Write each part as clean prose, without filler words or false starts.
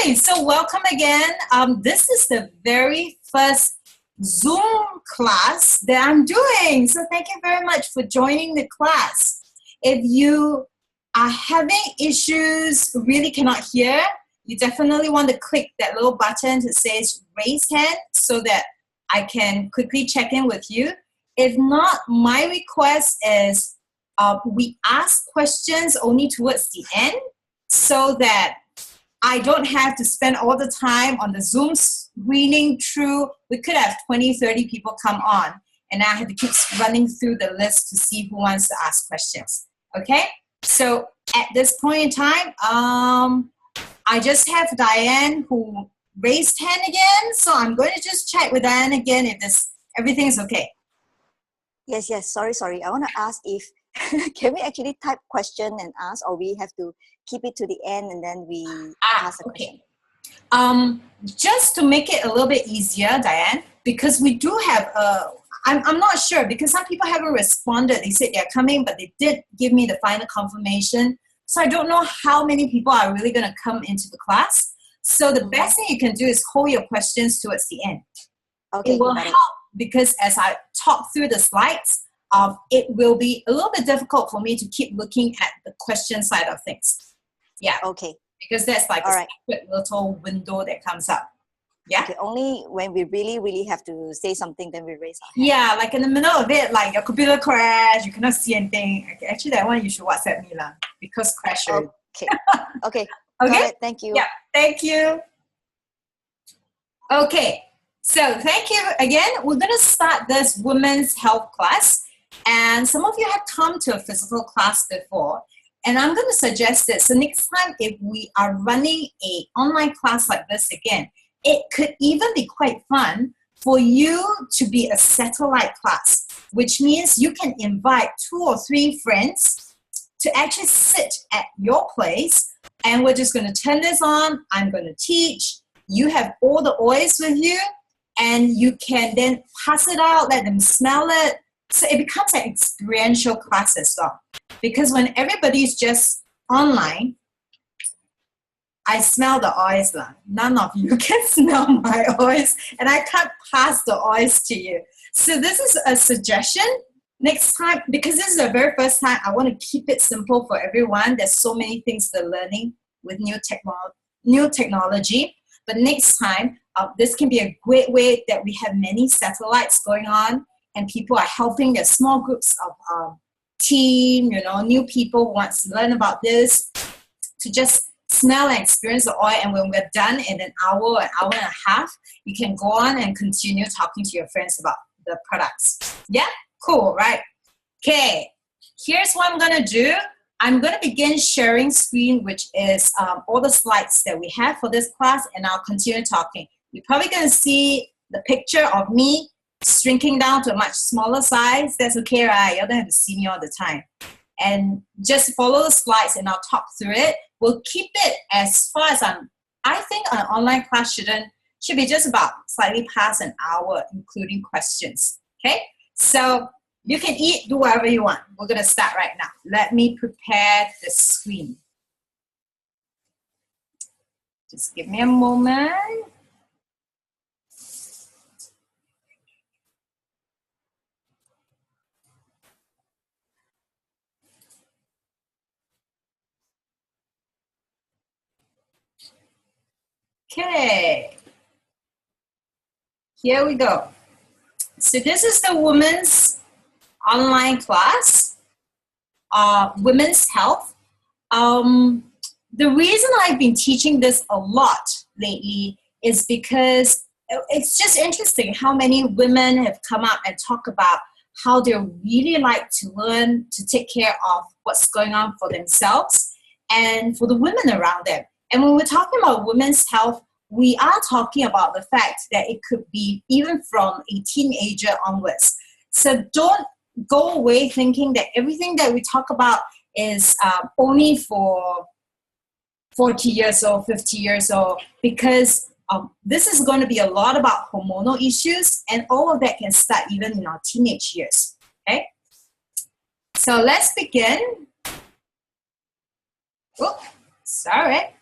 Okay, so welcome again. This is the very first Zoom class that I'm doing. So thank you very much for joining the class. If you are having issues, really cannot hear, you definitely want to click that little button that says raise hand so that I can quickly check in with you. If not, my request is we ask questions only towards the end so that I don't have to spend all the time on the Zoom screening through. We could have 20, 30 people come on, and I have to keep running through the list to see who wants to ask questions. Okay? So at this point in time, I just have Diane who raised hand again. So I'm going to just check with Diane again if everything is okay. Yes. Sorry. I want to ask if can we actually type question and ask, or we have to keep it to the end and then we ask a question? Just to make it a little bit easier, Diane, because we do have I'm not sure because some people haven't responded. They said they're coming, but they did give me the final confirmation. So I don't know how many people are really going to come into the class. So the best thing you can do is hold your questions towards the end. Okay, it will help because as I talk through the slides, it will be a little bit difficult for me to keep looking at the question side of things. Yeah. Okay. Because that's like a separate little window that comes up. Yeah. Okay. Only when we really have to say something, then we raise our hand. Yeah, like in the middle of it, like your computer crash, you cannot see anything. Okay, actually, that one you should WhatsApp me lah because crash. Okay. Okay. Okay. Thank you. Yeah. Thank you. Okay. So thank you again. We're going to start this women's health class. And some of you have come to a physical class before. And I'm going to suggest that. So next time, if we are running an online class like this again, it could even be quite fun for you to be a satellite class, which means you can invite 2 or 3 friends to actually sit at your place. And we're just going to turn this on. I'm going to teach. You have all the oils with you. And you can then pass it out, let them smell it. So it becomes an experiential class as well. Because when everybody's just online, I smell the oils. None of you can smell my oils. And I can't pass the oils to you. So this is a suggestion. Next time, because this is the very first time, I want to keep it simple for everyone. There's so many things they're learning with new technology. But next time, this can be a great way that we have many satellites going on and people are helping their small groups of team, new people who want to learn about this to just smell and experience the oil. And when we're done in an hour and a half, you can go on and continue talking to your friends about the products. Yeah? Cool, right? Okay, here's what I'm going to do. I'm going to begin sharing screen, which is all the slides that we have for this class, and I'll continue talking. You're probably going to see the picture of me shrinking down to a much smaller size. That's okay, right? You don't have to see me all the time. And just follow the slides, and I'll talk through it. We'll keep it as far as I think an online class should be just about slightly past an hour, including questions. Okay? So you can eat, do whatever you want. We're going to start right now. Let me prepare the screen. Just give me a moment. Okay. Here we go. So this is the women's online class, women's health. The reason I've been teaching this a lot lately is because it's just interesting how many women have come up and talk about how they really like to learn to take care of what's going on for themselves and for the women around them. And when we're talking about women's health, we are talking about the fact that it could be even from a teenager onwards. So don't go away thinking that everything that we talk about is only for 40 years old, 50 years old, because this is going to be a lot about hormonal issues, and all of that can start even in our teenage years. Okay? So let's begin. Oh, sorry.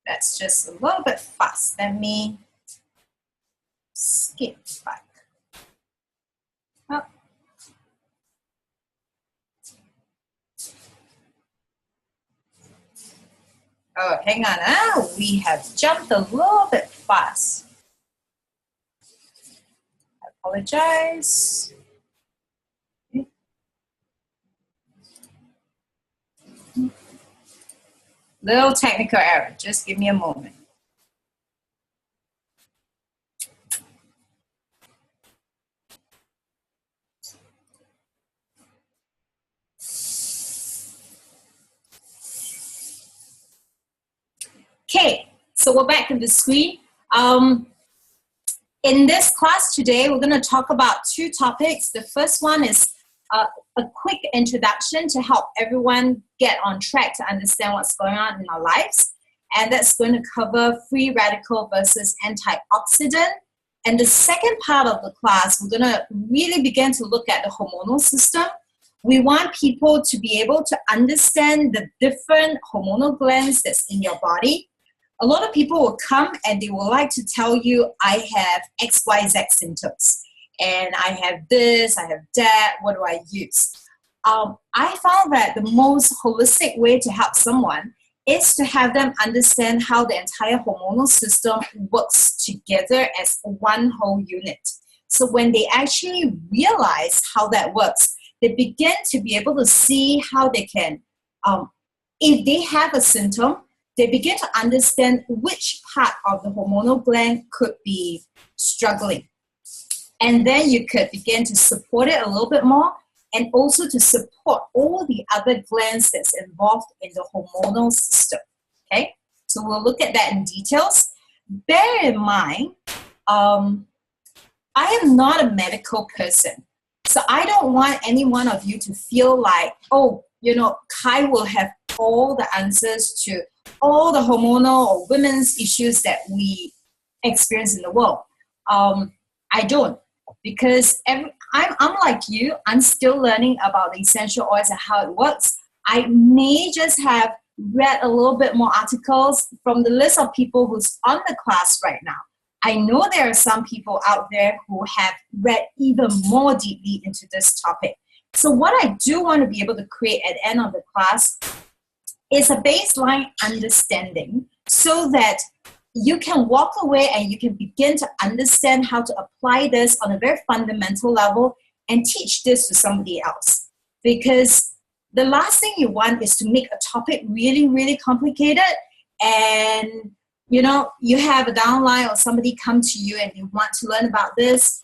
That's just a little bit fast. Let me skip back. Up. Oh, hang on. We have jumped a little bit fast. I apologize. Little technical error. Just give me a moment. Okay, so we're back on the screen. In this class today, we're going to talk about two topics. The first one is a quick introduction to help everyone get on track to understand what's going on in our lives. And that's going to cover free radical versus antioxidant. And the second part of the class, we're going to really begin to look at the hormonal system. We want people to be able to understand the different hormonal glands that's in your body. A lot of people will come and they will like to tell you, I have XYZ symptoms. And I have this, I have that, what do I use? I found that the most holistic way to help someone is to have them understand how the entire hormonal system works together as one whole unit. So when they actually realize how that works, they begin to be able to see how they can, if they have a symptom, they begin to understand which part of the hormonal gland could be struggling. And then you could begin to support it a little bit more and also to support all the other glands that's involved in the hormonal system, okay? So we'll look at that in details. Bear in mind, I am not a medical person. So I don't want any one of you to feel like, oh, you know, Kai will have all the answers to all the hormonal or women's issues that we experience in the world. I don't, because I'm like you, I'm still learning about the essential oils and how it works. I may just have read a little bit more articles from the list of people who's on the class right now. I know there are some people out there who have read even more deeply into this topic. So what I do want to be able to create at the end of the class is a baseline understanding so that you can walk away and you can begin to understand how to apply this on a very fundamental level and teach this to somebody else. Because the last thing you want is to make a topic really, really complicated, and you know, you have a downline or somebody come to you and you want to learn about this,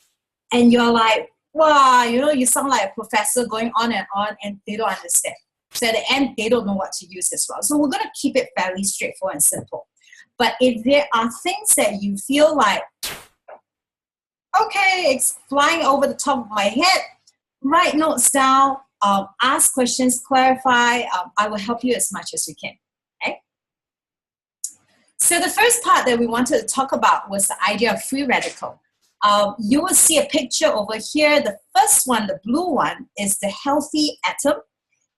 and you're like, wow, you know, you sound like a professor going on, and they don't understand. So at the end, they don't know what to use as well. So we're going to keep it fairly straightforward and simple. But if there are things that you feel like, okay, it's flying over the top of my head, write notes down, ask questions, clarify. I will help you as much as we can. Okay? So the first part that we wanted to talk about was the idea of free radical. You will see a picture over here. The first one, the blue one, is the healthy atom.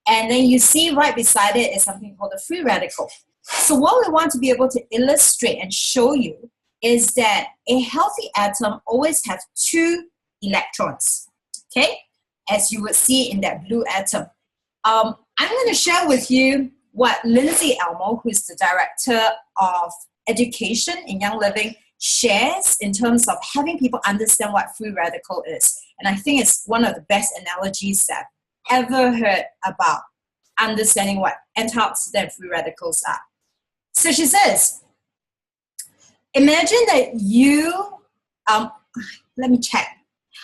And then you see right beside it is something called the free radical. So what we want to be able to illustrate and show you is that a healthy atom always has two electrons, okay? As you would see in that blue atom. I'm going to share with you what Lindsay Elmo, who is the Director of Education in Young Living, shares in terms of having people understand what free radical is. And I think it's one of the best analogies that I've ever heard about understanding what antioxidant free radicals are. So she says, imagine that you, let me check.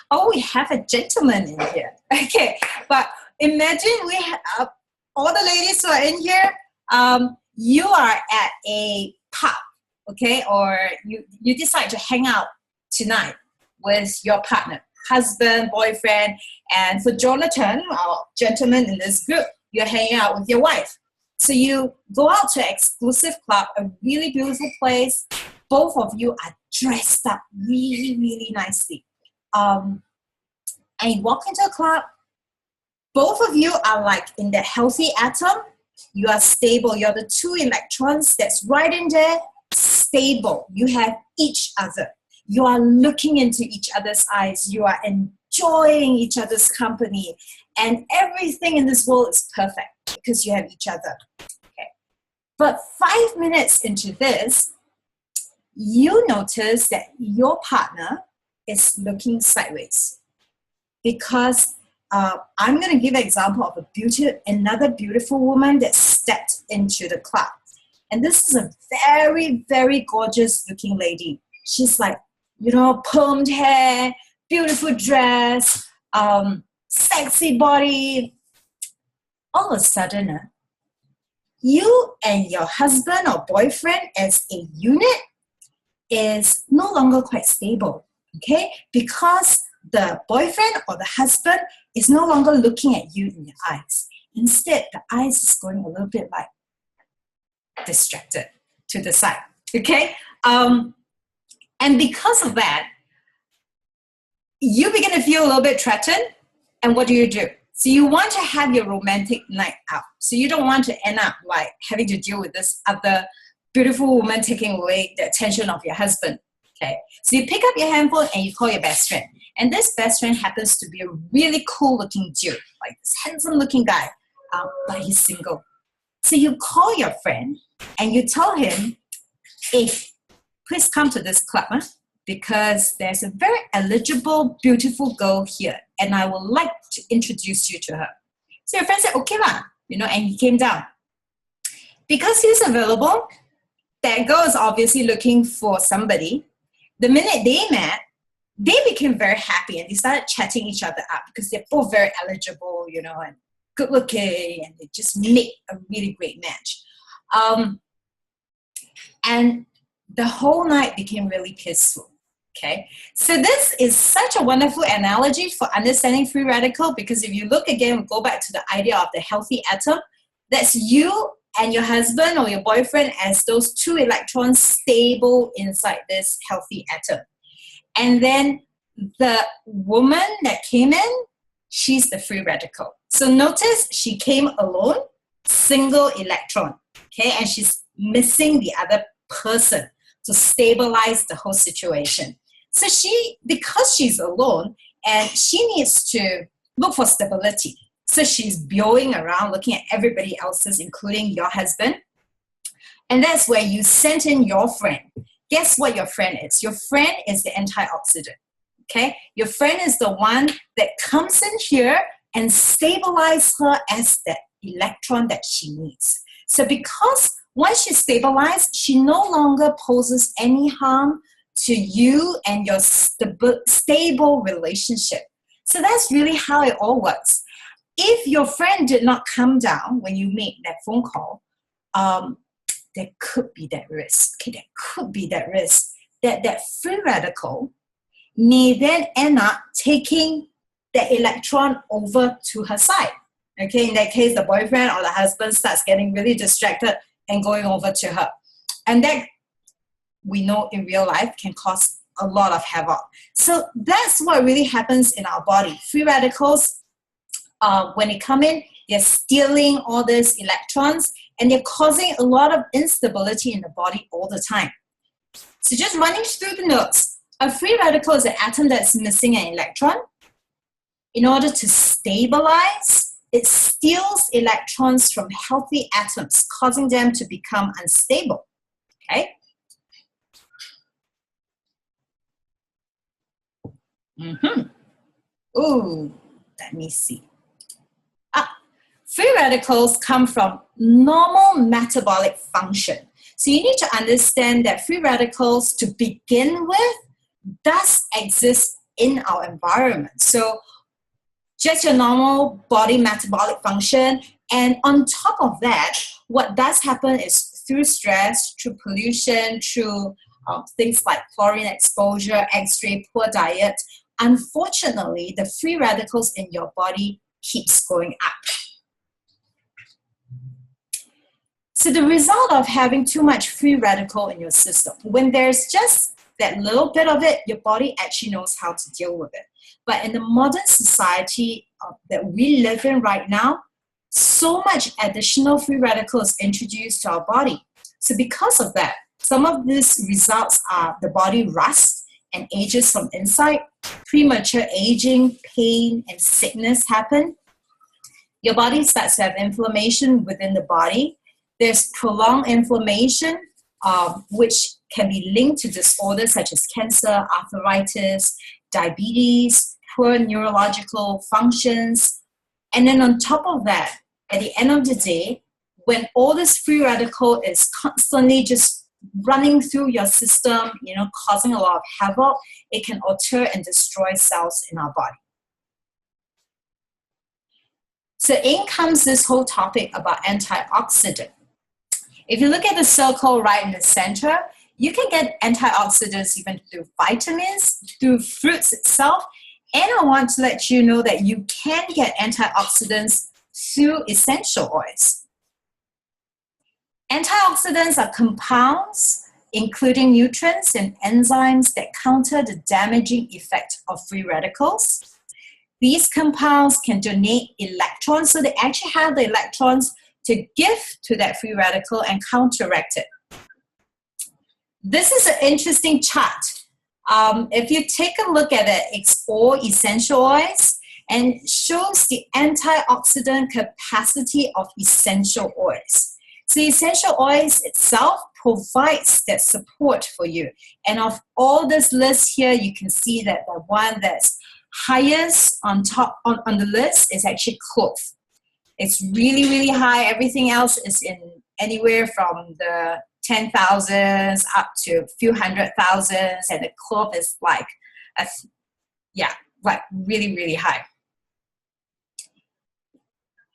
Oh, we have a gentleman in here. Okay, but imagine we have all the ladies who are in here, you are at a pub, okay, or you decide to hang out tonight with your partner, husband, boyfriend, and for Jonathan, our gentleman in this group, you're hanging out with your wife. So you go out to an exclusive club, a really beautiful place. Both of you are dressed up really, really nicely. And you walk into a club. Both of you are like in the healthy atom. You are stable. You're the two electrons that's right in there. stable. You have each other. You are looking into each other's eyes. You are enjoying each other's company. And everything in this world is perfect because you have each other. Okay. But 5 minutes into this, you notice that your partner is looking sideways. Because I'm going to give an example of another beautiful woman that stepped into the club. And this is a very, very gorgeous looking lady. She's like, permed hair, beautiful dress, sexy body. All of a sudden, you and your husband or boyfriend as a unit is no longer quite stable, okay? Because the boyfriend or the husband is no longer looking at you in your eyes. Instead, the eyes is going a little bit like distracted to the side, okay? And because of that, you begin to feel a little bit threatened. And what do? So you want to have your romantic night out. So you don't want to end up like having to deal with this other beautiful woman taking away the attention of your husband. Okay. So you pick up your handphone and you call your best friend. And this best friend happens to be a really cool looking dude, like this handsome looking guy, but he's single. So you call your friend and you tell him, hey, please come to this club, because there's a very eligible, beautiful girl here, and I would like to introduce you to her. So your friend said, okay lah, and he came down. Because he's available, that girl is obviously looking for somebody. The minute they met, they became very happy and they started chatting each other up because they're both very eligible, and good looking, and they just make a really great match. And the whole night became really peaceful. Okay, so this is such a wonderful analogy for understanding free radical, because if you look again, go back to the idea of the healthy atom, that's you and your husband or your boyfriend as those two electrons stable inside this healthy atom. And then the woman that came in, she's the free radical. So notice she came alone, single electron, okay, and she's missing the other person to stabilize the whole situation. So because she's alone and she needs to look for stability, so she's blowing around looking at everybody else's, including your husband. And that's where you sent in your friend. Guess what your friend is? Your friend is the antioxidant, okay? Your friend is the one that comes in here and stabilizes her as the electron that she needs. So because once she's stabilized, she no longer poses any harm to you and your stable relationship. So that's really how it all works. If your friend did not come down when you made that phone call, there could be that risk. Okay, there could be that risk that free radical may then end up taking the electron over to her side. Okay, in that case, the boyfriend or the husband starts getting really distracted and going over to her. And that, we know in real life, can cause a lot of havoc. So that's what really happens in our body. Free radicals, when they come in, they're stealing all these electrons and they're causing a lot of instability in the body all the time. So just running through the notes, a free radical is an atom that's missing an electron. In order to stabilize, it steals electrons from healthy atoms, causing them to become unstable. Okay? Ooh, let me see. Free radicals come from normal metabolic function. So you need to understand that free radicals, to begin with, does exist in our environment. So just your normal body metabolic function. And on top of that, what does happen is through stress, through pollution, through things like chlorine exposure, X-ray, poor diet, unfortunately, the free radicals in your body keeps going up. So the result of having too much free radical in your system, when there's just that little bit of it, your body actually knows how to deal with it. But in the modern society that we live in right now, so much additional free radical is introduced to our body. So because of that, Some of these results are the body rust and ages from inside, premature aging, pain, and sickness happen. Your body starts to have inflammation within the body. There's prolonged inflammation, which can be linked to disorders such as cancer, arthritis, diabetes, poor neurological functions. And then on top of that, at the end of the day, when all this free radical is constantly just running through your system, causing a lot of havoc, it can alter and destroy cells in our body. So in comes this whole topic about antioxidant. If you look at the circle right in the center, you can get antioxidants even through vitamins, through fruits itself. And I want to let you know that you can get antioxidants through essential oils. Antioxidants are compounds, including nutrients and enzymes that counter the damaging effect of free radicals. These compounds can donate electrons, so they actually have the electrons to give to that free radical and counteract it. This is an interesting chart. If you take a look at it, it's all essential oils and shows the antioxidant capacity of essential oils. So essential oils itself provides that support for you. And of all this list here, you can see that the one that's highest on top on the list is actually clove. It's really, really high. Everything else is in anywhere from the 10,000s up to a few 100,000s, and the clove is like really, really high.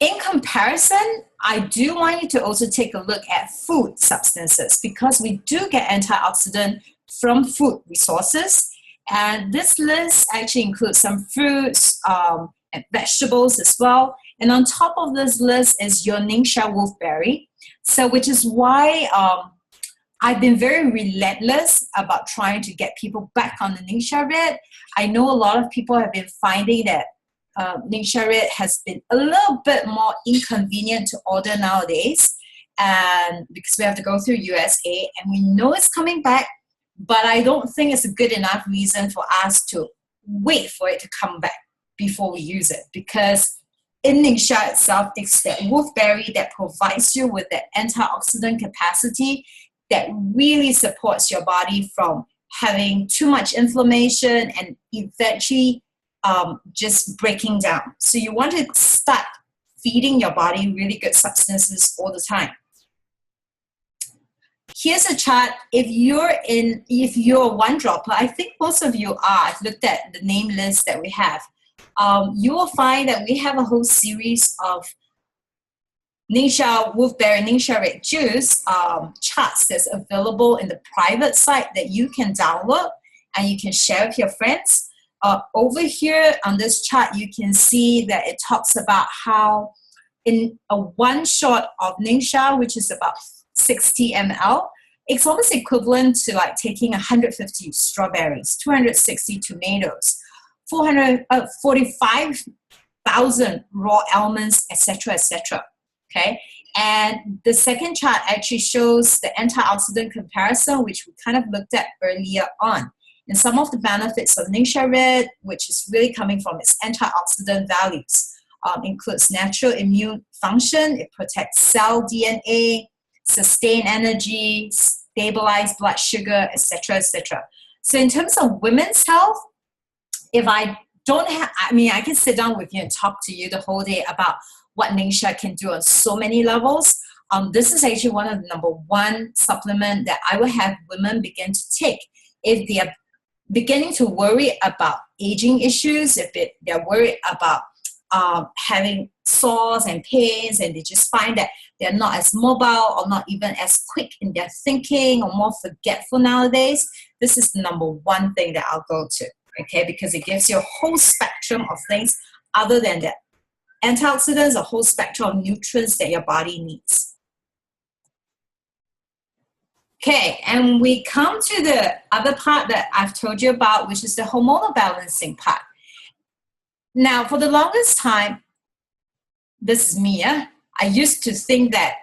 In comparison, I do want you to also take a look at food substances, because we do get antioxidant from food resources. And this list actually includes some fruits and vegetables as well. And on top of this list is your Ningxia wolfberry. So which is why I've been very relentless about trying to get people back on the Ningxia Red. I know a lot of people have been finding that Ningxia Red has been a little bit more inconvenient to order nowadays, and because we have to go through USA, and we know it's coming back, but I don't think it's a good enough reason for us to wait for it to come back before we use it, because in Ningxia itself, it's that wolfberry that provides you with the antioxidant capacity that really supports your body from having too much inflammation and eventually just breaking down. So you want to start feeding your body really good substances all the time. Here's a chart. If you're a one dropper, I think most of you are. I've looked at the name list that we have. You will find that we have a whole series of Ningxia wolfberry, Ningxia Red juice charts that's available in the private site that you can download and you can share with your friends. Over here on this chart, you can see that it talks about how in a one shot of Ningxia, which is about 60 ml, it's almost equivalent to like taking 150 strawberries, 260 tomatoes, 45,000 raw almonds, etc., etc. Okay, and the second chart actually shows the antioxidant comparison, which we kind of looked at earlier on. And some of the benefits of Ningxia Red, which is really coming from its antioxidant values, includes natural immune function. It protects cell DNA, sustain energy, stabilize blood sugar, etc., etc. So in terms of women's health, if I don't have, I can sit down with you and talk to you the whole day about what Ningxia can do on so many levels. This is actually one of the number one supplement that I will have women begin to take if they are beginning to worry about aging issues, if they're worried about having sores and pains, and they just find that they're not as mobile or not even as quick in their thinking or more forgetful nowadays. This is the number one thing that I'll go to, okay, because it gives you a whole spectrum of things other than that. Antioxidants, a whole spectrum of nutrients that your body needs. Okay, and we come to the other part that I've told you about, which is the hormonal balancing part. Now, for the longest time, this is me, I used to think that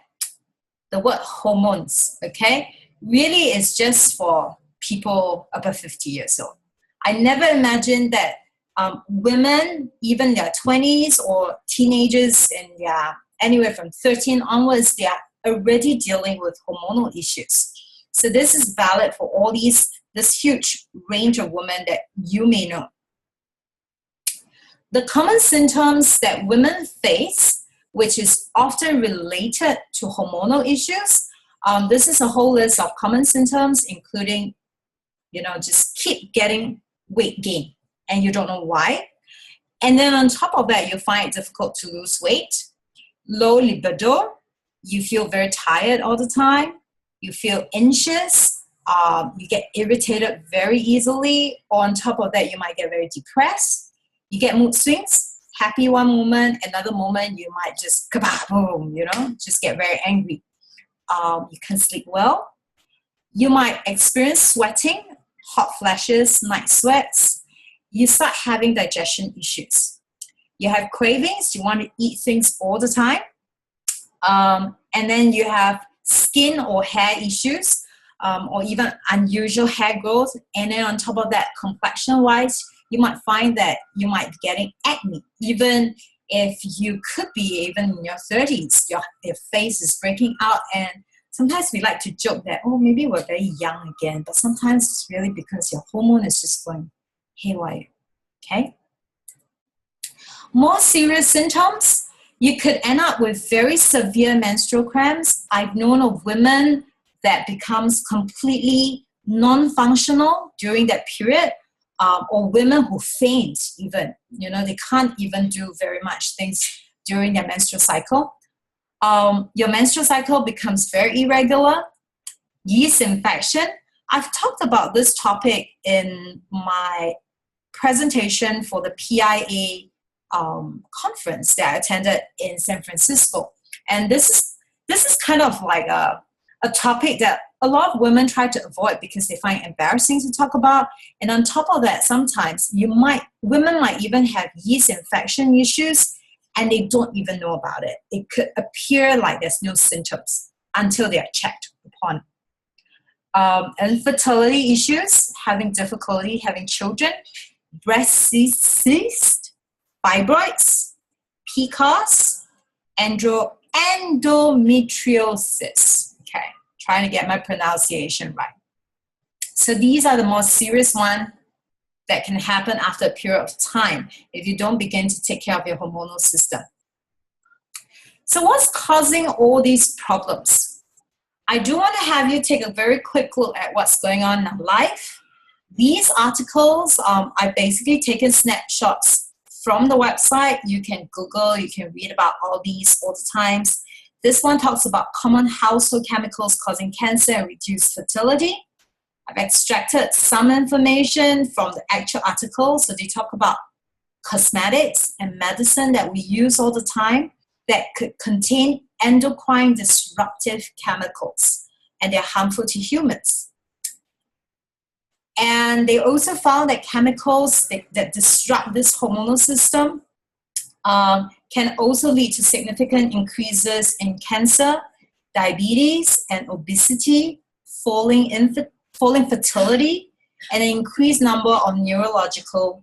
the word hormones, okay, really is just for people above 50 years old. I never imagined that women, even their 20s or teenagers and anywhere from 13 onwards, they are already dealing with hormonal issues. So this is valid for all this huge range of women that you may know. The common symptoms that women face, which is often related to hormonal issues, this is a whole list of common symptoms, including, just keep getting weight gain and you don't know why. And then on top of that, you find it difficult to lose weight, low libido, you feel very tired all the time, you feel anxious, you get irritated very easily. On top of that, you might get very depressed. You get mood swings, happy one moment, another moment you might just kaboom, just get very angry. You can't sleep well. You might experience sweating, hot flashes, night sweats. You start having digestion issues. You have cravings, you want to eat things all the time. And then you have skin or hair issues, or even unusual hair growth. And then on top of that, complexion-wise, you might find that you might be getting acne. Even if you could be even in your 30s, your face is breaking out. And sometimes we like to joke that, maybe we're very young again. But sometimes it's really because your hormone is just going haywire. Okay? More serious symptoms, you could end up with very severe menstrual cramps. I've known of women that becomes completely non-functional during that period, or women who faint even. They can't even do very much things during their menstrual cycle. Your menstrual cycle becomes very irregular. Yeast infection. I've talked about this topic in my presentation for the PIA conference that I attended in San Francisco. And this is kind of like a topic that a lot of women try to avoid because they find it embarrassing to talk about. And on top of that, sometimes women might even have yeast infection issues and they don't even know about it. It could appear like there's no symptoms until they are checked upon. Infertility issues, having difficulty having children, breast cysts, fibroids, PCOS, endometriosis. Okay, trying to get my pronunciation right. So these are the most serious ones that can happen after a period of time if you don't begin to take care of your hormonal system. So what's causing all these problems? I do want to have you take a very quick look at what's going on in our life. These articles, I've basically taken snapshots from the website. You can Google, you can read about all these all the times. This one talks about common household chemicals causing cancer and reduced fertility. I've extracted some information from the actual article. So they talk about cosmetics and medicine that we use all the time that could contain endocrine disruptive chemicals, and they're harmful to humans. And they also found that chemicals that disrupt this hormonal system can also lead to significant increases in cancer, diabetes, and obesity, falling fertility, and an increased number of neurological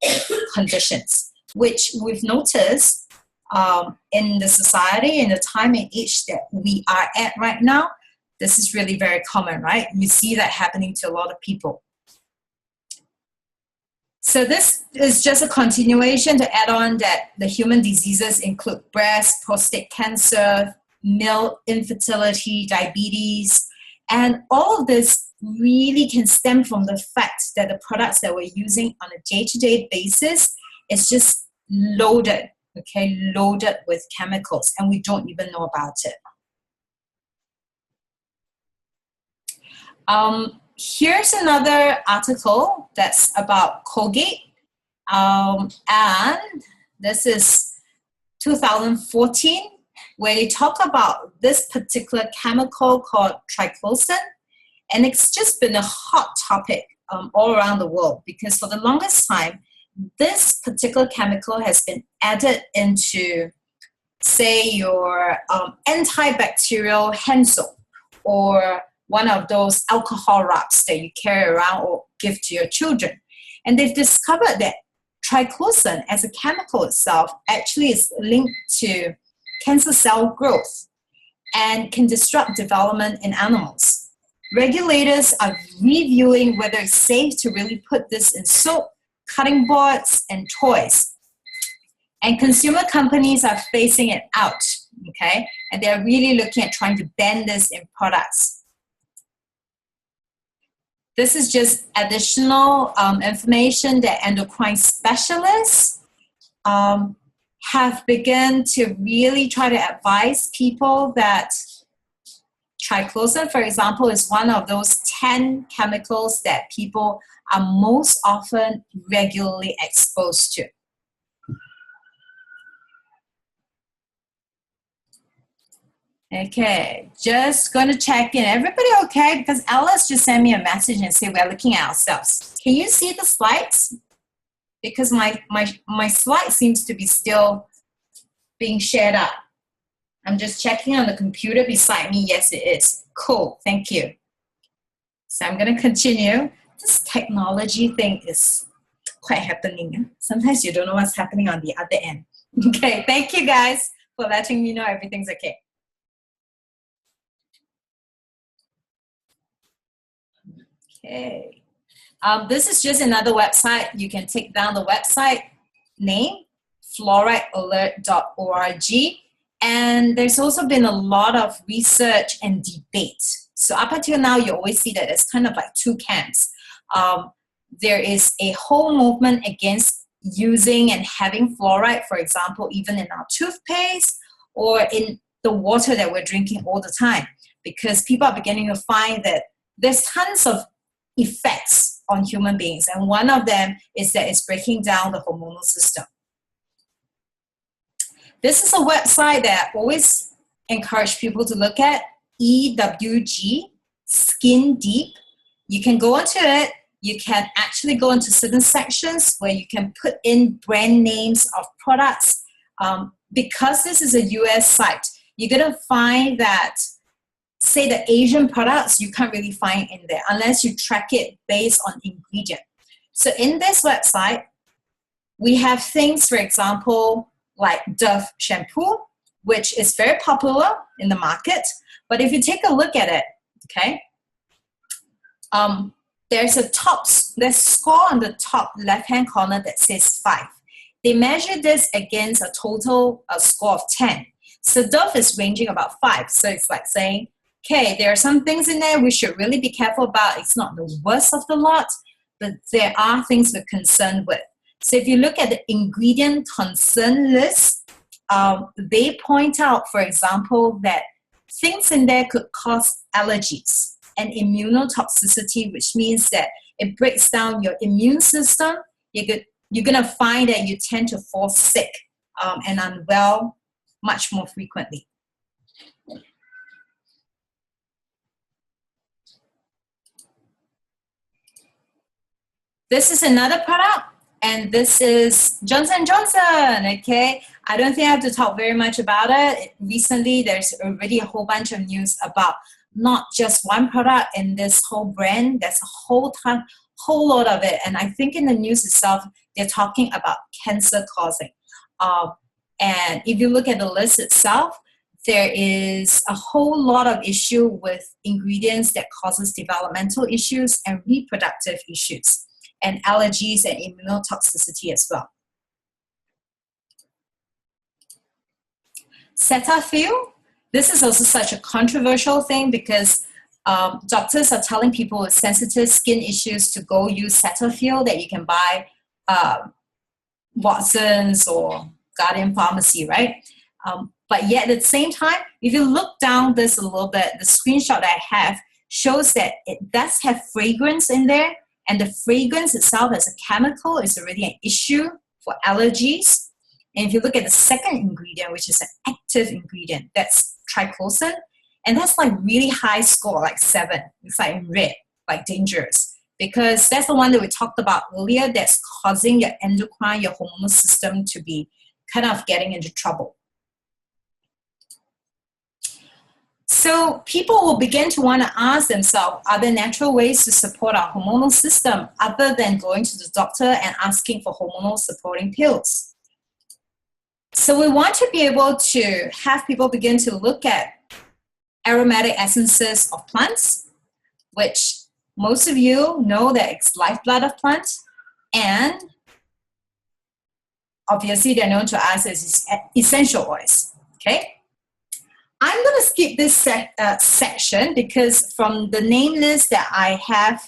conditions, which we've noticed in the society, in the time and age that we are at right now. This is really very common, right? You see that happening to a lot of people. So this is just a continuation to add on that the human diseases include breast, prostate cancer, male infertility, diabetes, and all of this really can stem from the fact that the products that we're using on a day-to-day basis is just loaded with chemicals, and we don't even know about it. Here's another article that's about Colgate, and this is 2014, where they talk about this particular chemical called triclosan, and it's just been a hot topic all around the world because for the longest time, this particular chemical has been added into, say, your antibacterial hand soap or one of those alcohol rubs that you carry around or give to your children. And they've discovered that triclosan as a chemical itself actually is linked to cancer cell growth and can disrupt development in animals. Regulators are reviewing whether it's safe to really put this in soap, cutting boards, and toys. And consumer companies are phasing it out, okay? And they're really looking at trying to ban this in products. This is just additional information that endocrine specialists have begun to really try to advise people that triclosan, for example, is one of those 10 chemicals that people are most often regularly exposed to. Okay, just going to check in. Everybody okay? Because Alice just sent me a message and said we're looking at ourselves. Can you see the slides? Because my slide seems to be still being shared out. I'm just checking on the computer beside me. Yes, it is. Cool, thank you. So I'm going to continue. This technology thing is quite happening. Sometimes you don't know what's happening on the other end. Okay, thank you guys for letting me know everything's okay. Okay. This is just another website. You can take down the website name, fluoridealert.org. And there's also been a lot of research and debate. So up until now, you always see that it's kind of like two camps. There is a whole movement against using and having fluoride, for example, even in our toothpaste or in the water that we're drinking all the time, because people are beginning to find that there's tons of effects on human beings. And one of them is that it's breaking down the hormonal system. This is a website that I always encourage people to look at, EWG, Skin Deep. You can go onto it. You can actually go into certain sections where you can put in brand names of products. Because this is a US site, you're going to find that, say, the Asian products, you can't really find in there unless you track it based on ingredient. So in this website, we have things, for example, like Dove shampoo, which is very popular in the market. But if you take a look at it, okay, there's a score on the top left-hand corner that says 5. They measure this against a total score of 10. So Dove is ranging about 5. So it's like saying, okay, there are some things in there we should really be careful about. It's not the worst of the lot, but there are things we're concerned with. So if you look at the ingredient concern list, they point out, for example, that things in there could cause allergies and immunotoxicity, which means that it breaks down your immune system. You're going to find that you tend to fall sick and unwell much more frequently. This is another product, and this is Johnson & Johnson, okay? I don't think I have to talk very much about it. Recently, there's already a whole bunch of news about not just one product in this whole brand. There's a whole lot of it. And I think in the news itself, they're talking about cancer causing. And if you look at the list itself, there is a whole lot of issue with ingredients that causes developmental issues and reproductive issues, and allergies and immunotoxicity as well. Cetaphil, this is also such a controversial thing because doctors are telling people with sensitive skin issues to go use Cetaphil that you can buy Watson's or Guardian Pharmacy, right? But yet at the same time, if you look down this a little bit, the screenshot that I have shows that it does have fragrance in there. And the fragrance itself as a chemical is already an issue for allergies. And if you look at the second ingredient, which is an active ingredient, that's triclosan. And that's like really high score, like 7. It's like in red, like dangerous. Because that's the one that we talked about earlier that's causing your endocrine, your hormonal system to be kind of getting into trouble. So people will begin to want to ask themselves, are there natural ways to support our hormonal system other than going to the doctor and asking for hormonal supporting pills? So we want to be able to have people begin to look at aromatic essences of plants, which most of you know that it's lifeblood of plants, and obviously they're known to us as essential oils, okay? I'm going to skip this section because from the name list that I have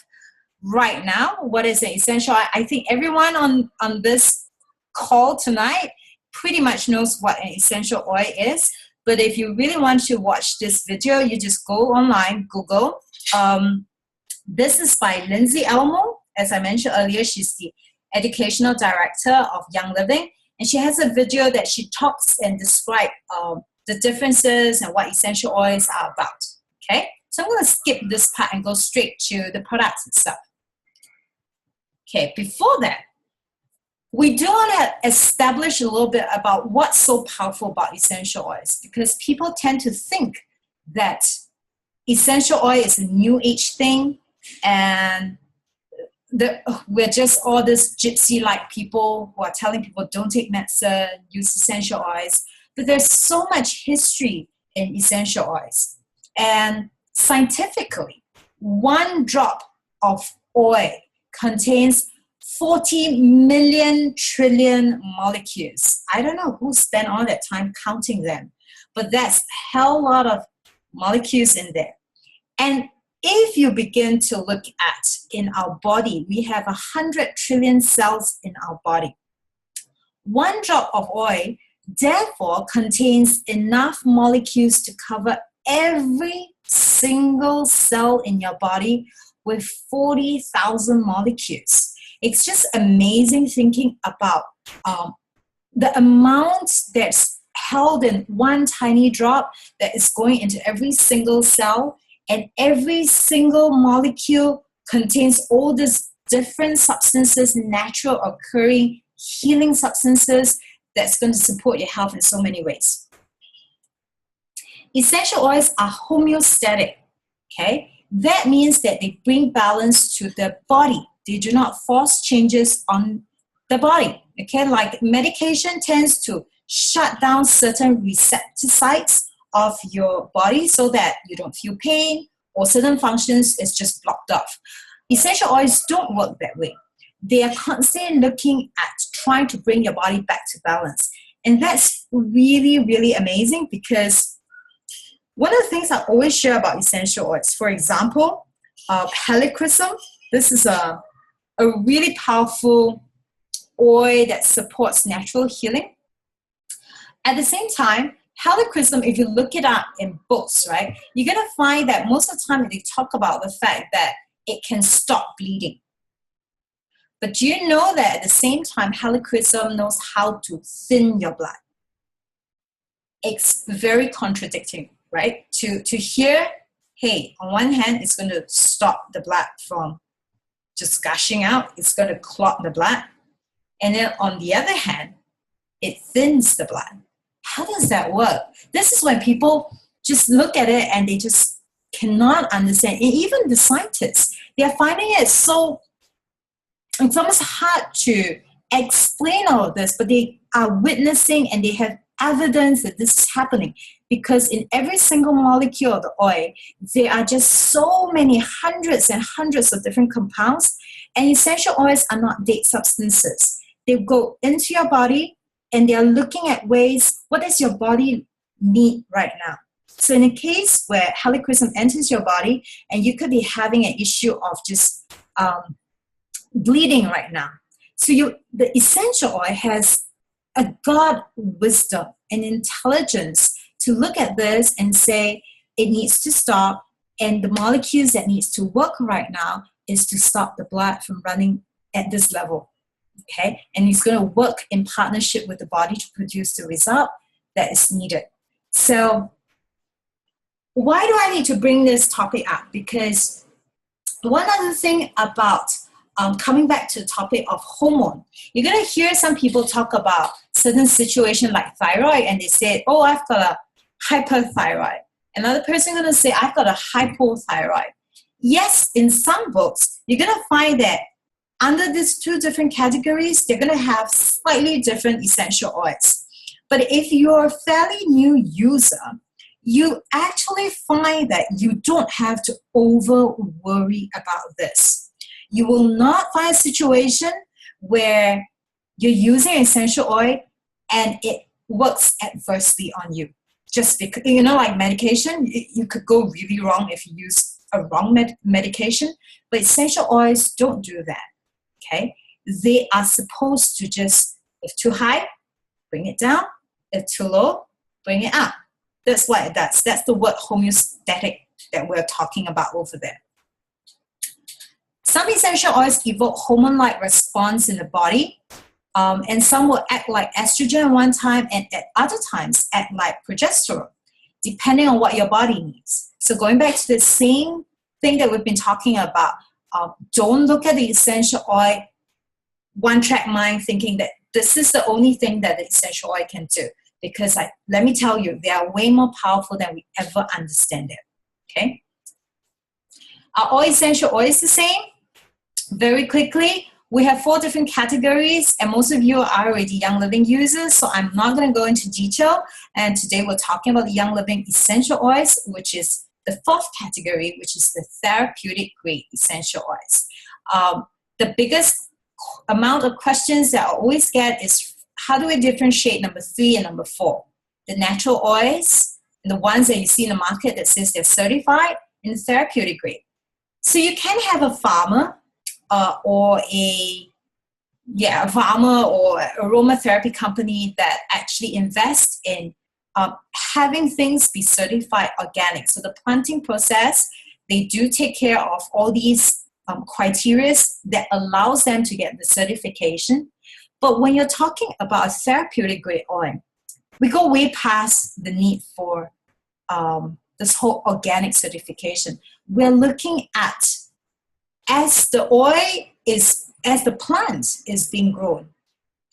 right now, what is an essential oil? I think everyone on this call tonight pretty much knows what an essential oil is. But if you really want to watch this video, you just go online, Google. This is by Lindsay Elmo. As I mentioned earlier, she's the Educational Director of Young Living. And she has a video that she talks and describes the differences and what essential oils are about. Okay? So I'm going to skip this part and go straight to the products itself. Okay, before that, we do want to establish a little bit about what's so powerful about essential oils, because people tend to think that essential oil is a new age thing and we're just all this gypsy-like people who are telling people don't take medicine, use essential oils. But there's so much history in essential oils. And scientifically, 1 drop of oil contains 40 million trillion molecules. I don't know who spent all that time counting them, but that's a hell lot of molecules in there. And if you begin to look at in our body, we have 100 trillion cells in our body. 1 drop of oil, therefore, contains enough molecules to cover every single cell in your body with 40,000 molecules. It's just amazing thinking about the amount that's held in 1 tiny drop that is going into every single cell, and every single molecule contains all these different substances, natural occurring healing substances that's going to support your health in so many ways. Essential oils are homeostatic, okay? That means that they bring balance to the body. They do not force changes on the body, okay? Like medication tends to shut down certain receptor sites of your body so that you don't feel pain or certain functions is just blocked off. Essential oils don't work that way. They are constantly looking at trying to bring your body back to balance. And that's really, really amazing because one of the things I always share about essential oils, for example, helichrysum. This is a really powerful oil that supports natural healing. At the same time, helichrysum, if you look it up in books, right, you're going to find that most of the time they talk about the fact that it can stop bleeding. But do you know that at the same time, helichrysum knows how to thin your blood? It's very contradicting, right? To hear, hey, on one hand, it's going to stop the blood from just gushing out. It's going to clot the blood. And then on the other hand, it thins the blood. How does that work? This is when people just look at it and they just cannot understand. And even the scientists, they are finding it so, it's almost hard to explain all of this, but they are witnessing and they have evidence that this is happening because in every single molecule of the oil, there are just so many hundreds and hundreds of different compounds, and essential oils are not dead substances. They go into your body and they are looking at ways, what does your body need right now? So in a case where helichrysum enters your body and you could be having an issue of just bleeding right now. So the essential oil has a God wisdom and intelligence to look at this and say it needs to stop, and the molecules that needs to work right now is to stop the blood from running at this level. Okay, and it's going to work in partnership with the body to produce the result that is needed. So why do I need to bring this topic up? Because one other thing about coming back to the topic of hormone, you're going to hear some people talk about certain situation like thyroid, and they say, oh, I've got a hyperthyroid. Another person going to say, I've got a hypothyroid. Yes, in some books, you're going to find that under these two different categories, they're going to have slightly different essential oils. But if you're a fairly new user, you actually find that you don't have to over worry about this. You will not find a situation where you're using essential oil and it works adversely on you. Just because, like medication, you could go really wrong if you use a wrong medication, but essential oils don't do that, okay? They are supposed to just, if too high, bring it down. If too low, bring it up. That's what it does. That's the word homeostatic that we're talking about over there. Some essential oils evoke hormone-like response in the body, and some will act like estrogen at one time and at other times act like progesterone, depending on what your body needs. So going back to the same thing that we've been talking about, don't look at the essential oil one-track mind thinking that this is the only thing that the essential oil can do. Because let me tell you, they are way more powerful than we ever understand it, okay? Are all essential oils the same? Very quickly, we have 4 different categories, and most of you are already Young Living users, so I'm not going to go into detail. And today we're talking about the Young Living essential oils, which is the 4th category, which is the therapeutic grade essential oils. The biggest amount of questions that I always get is, how do we differentiate number 3 and number 4? The natural oils, and the ones that you see in the market that says they're certified, and the therapeutic grade. So you can have a farmer or a farmer or aromatherapy company that actually invests in having things be certified organic. So the planting process, they do take care of all these criteria that allows them to get the certification. But when you're talking about a therapeutic grade oil, we go way past the need for this whole organic certification. We're looking at as the plant is being grown,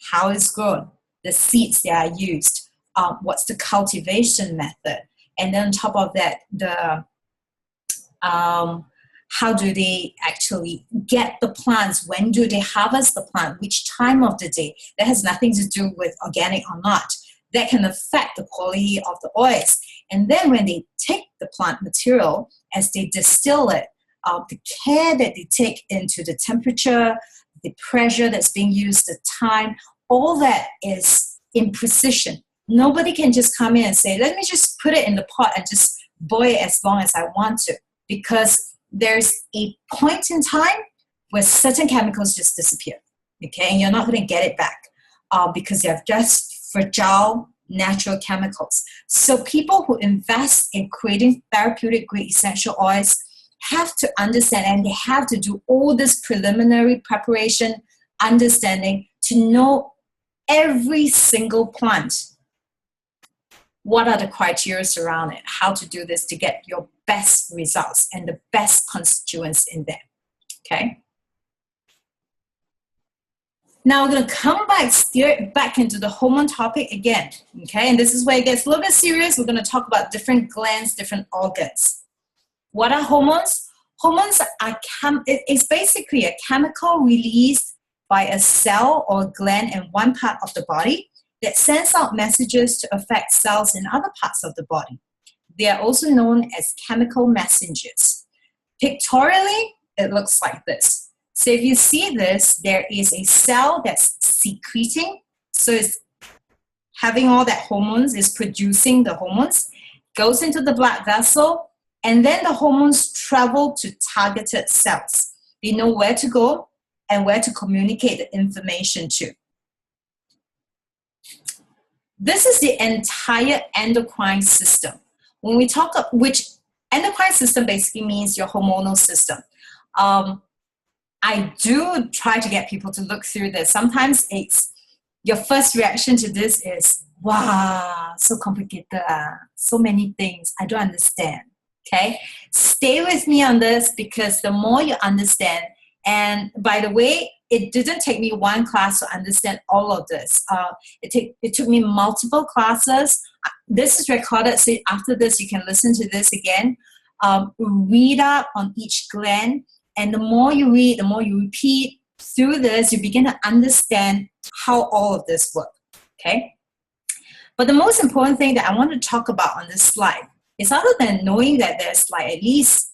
how it's grown, the seeds that are used, what's the cultivation method, and then on top of that, how do they actually get the plants? When do they harvest the plant? Which time of the day? That has nothing to do with organic or not. That can affect the quality of the oils. And then when they take the plant material, as they distill it, the care that they take into the temperature, the pressure that's being used, the time, all that is in precision. Nobody can just come in and say, let me just put it in the pot and just boil it as long as I want to. Because there's a point in time where certain chemicals just disappear, okay? And you're not going to get it back because they're just fragile, natural chemicals. So people who invest in creating therapeutic grade essential oils have to understand, and they have to do all this preliminary preparation, understanding to know every single plant. What are the criteria around it? How to do this to get your best results and the best constituents in there, okay? Now we're going to come back, steer it back into the hormone topic again, okay? And this is where it gets a little bit serious. We're going to talk about different glands, different organs. What are hormones? Hormones are it's basically a chemical released by a cell or gland in one part of the body that sends out messages to affect cells in other parts of the body. They are also known as chemical messengers. Pictorially, it looks like this. So if you see this, there is a cell that's secreting. So it's having all that hormones, is producing the hormones, goes into the blood vessel, and then the hormones travel to targeted cells. They know where to go and where to communicate the information to. This is the entire endocrine system. When we talk of which endocrine system basically means your hormonal system. I do try to get people to look through this. Sometimes your first reaction to this is, wow, so complicated, so many things, I don't understand, okay? Stay with me on this because the more you understand, and by the way, it didn't take me one class to understand all of this. It took me multiple classes This is recorded, so after this, you can listen to this again. Read up on each gland, and the more you read, the more you repeat through this, you begin to understand how all of this works, okay? But the most important thing that I want to talk about on this slide is, other than knowing that there's like at least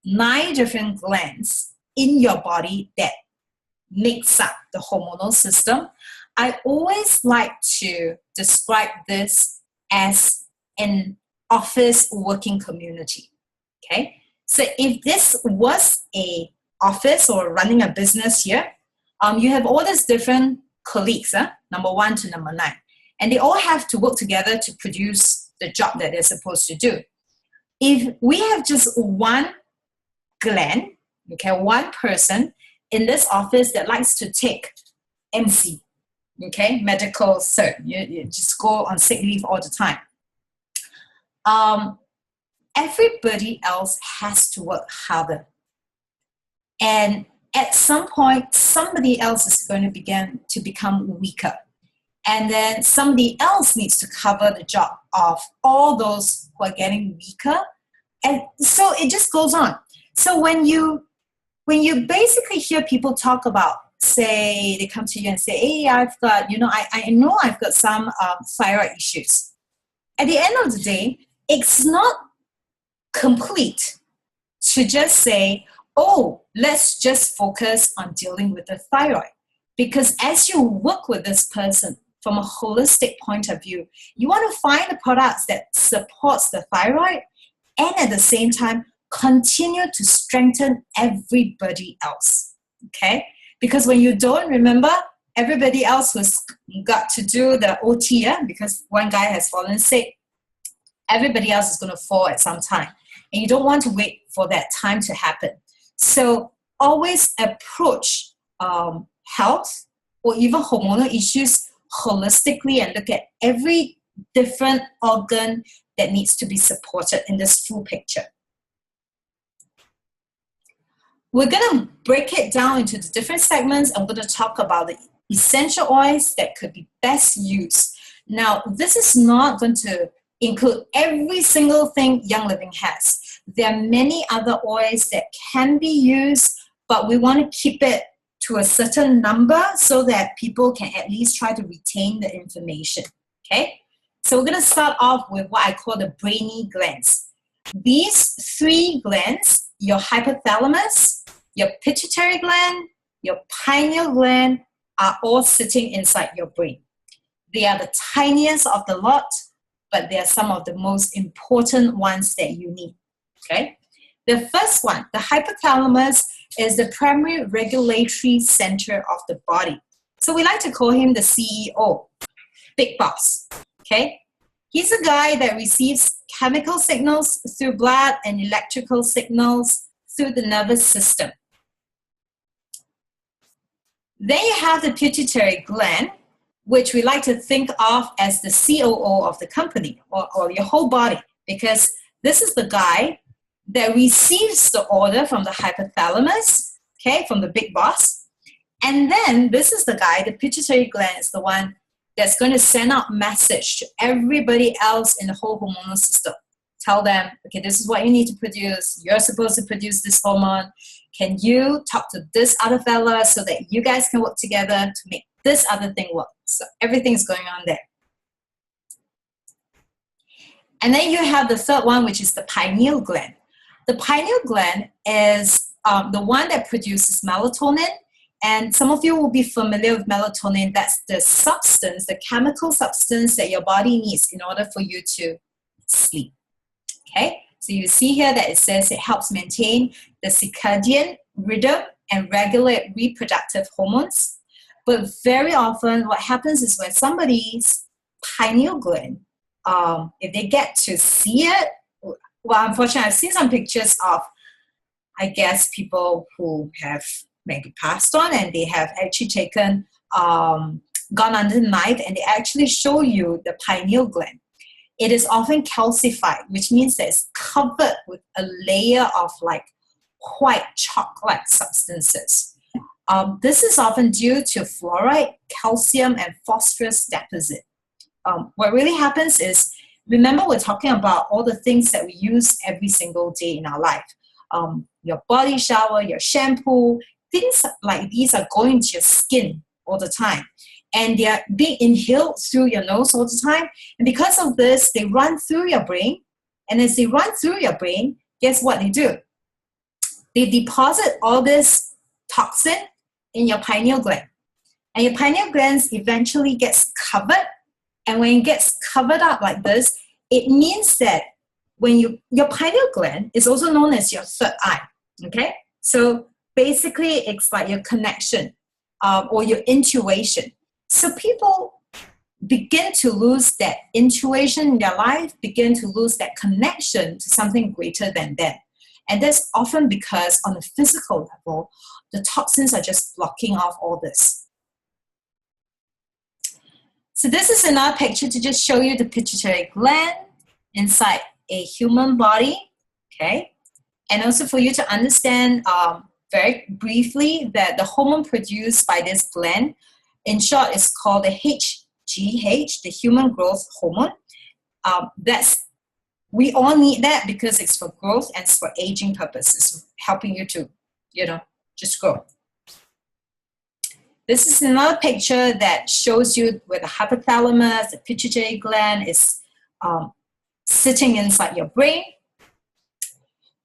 9 different glands in your body that makes up the hormonal system, I always like to describe this as an office working community, okay? So if this was a office or running a business here, you have all these different colleagues, number 1 to number 9, and they all have to work together to produce the job that they're supposed to do. If we have just one gland, okay, one person in this office that likes to take MC, okay, medical cert, you just go on sick leave all the time. Everybody else has to work harder. And at some point, somebody else is going to begin to become weaker. And then somebody else needs to cover the job of all those who are getting weaker. And so it just goes on. So when you basically hear people talk about, say, they come to you and say, hey, I've got, I know I've got some thyroid issues. At the end of the day, it's not complete to just say, oh, let's just focus on dealing with the thyroid. Because as you work with this person from a holistic point of view, you want to find the products that supports the thyroid and at the same time continue to strengthen everybody else, okay? Because when you don't remember, everybody else who's got to do the OT, because one guy has fallen sick, everybody else is going to fall at some time. And you don't want to wait for that time to happen. So always approach health or even hormonal issues holistically and look at every different organ that needs to be supported in this full picture. We're going to break it down into the different segments. I'm going to talk about the essential oils that could be best used. Now, this is not going to include every single thing Young Living has. There are many other oils that can be used, but we want to keep it to a certain number so that people can at least try to retain the information, okay? So we're going to start off with what I call the brainy glands. These 3 glands, your hypothalamus, your pituitary gland, your pineal gland, are all sitting inside your brain. They are the tiniest of the lot, but they are some of the most important ones that you need, okay? The first one, the hypothalamus, is the primary regulatory center of the body. So we like to call him the CEO, big boss, okay? He's a guy that receives chemical signals through blood and electrical signals through the nervous system. Then you have the pituitary gland, which we like to think of as the COO of the company or your whole body, because this is the guy that receives the order from the hypothalamus, okay, from the big boss. And then this is the guy, the pituitary gland is the one that's going to send out message to everybody else in the whole hormonal system. Tell them, okay, this is what you need to produce. You're supposed to produce this hormone. Can you talk to this other fella so that you guys can work together to make this other thing work? So everything's going on there. And then you have the third one, which is the pineal gland. The pineal gland is the one that produces melatonin. And some of you will be familiar with melatonin. That's the substance, the chemical substance that your body needs in order for you to sleep. Okay? So you see here that it says it helps maintain the circadian rhythm and regulate reproductive hormones. But very often what happens is when somebody's pineal gland, if they get to see it, well, unfortunately, I've seen some pictures of, I guess, people who have maybe passed on and they have actually taken, gone under the knife, and they actually show you the pineal gland. It is often calcified, which means that it's covered with a layer of like white chalk-like substances. This is often due to fluoride, calcium, and phosphorus deposit. What really happens is remember, we're talking about all the things that we use every single day in our life. Your body shower, your shampoo, things like these are going to your skin all the time. And they are being inhaled through your nose all the time. And because of this, they run through your brain. And as they run through your brain, guess what they do? They deposit all this toxin in your pineal gland. And your pineal glands eventually gets covered. And when it gets covered up like this, it means that when your pineal gland is also known as your third eye. Okay? So basically, it's like your connection or your intuition. So people begin to lose that intuition in their life, begin to lose that connection to something greater than them. And that's often because on a physical level, the toxins are just blocking off all this. So this is another picture to just show you the pituitary gland inside a human body, okay? And also for you to understand very briefly that the hormone produced by this gland, in short, is called the HGH, the human growth hormone. We all need that because it's for growth and it's for aging purposes, helping you to, just grow. This is another picture that shows you where the hypothalamus, the pituitary gland is sitting inside your brain.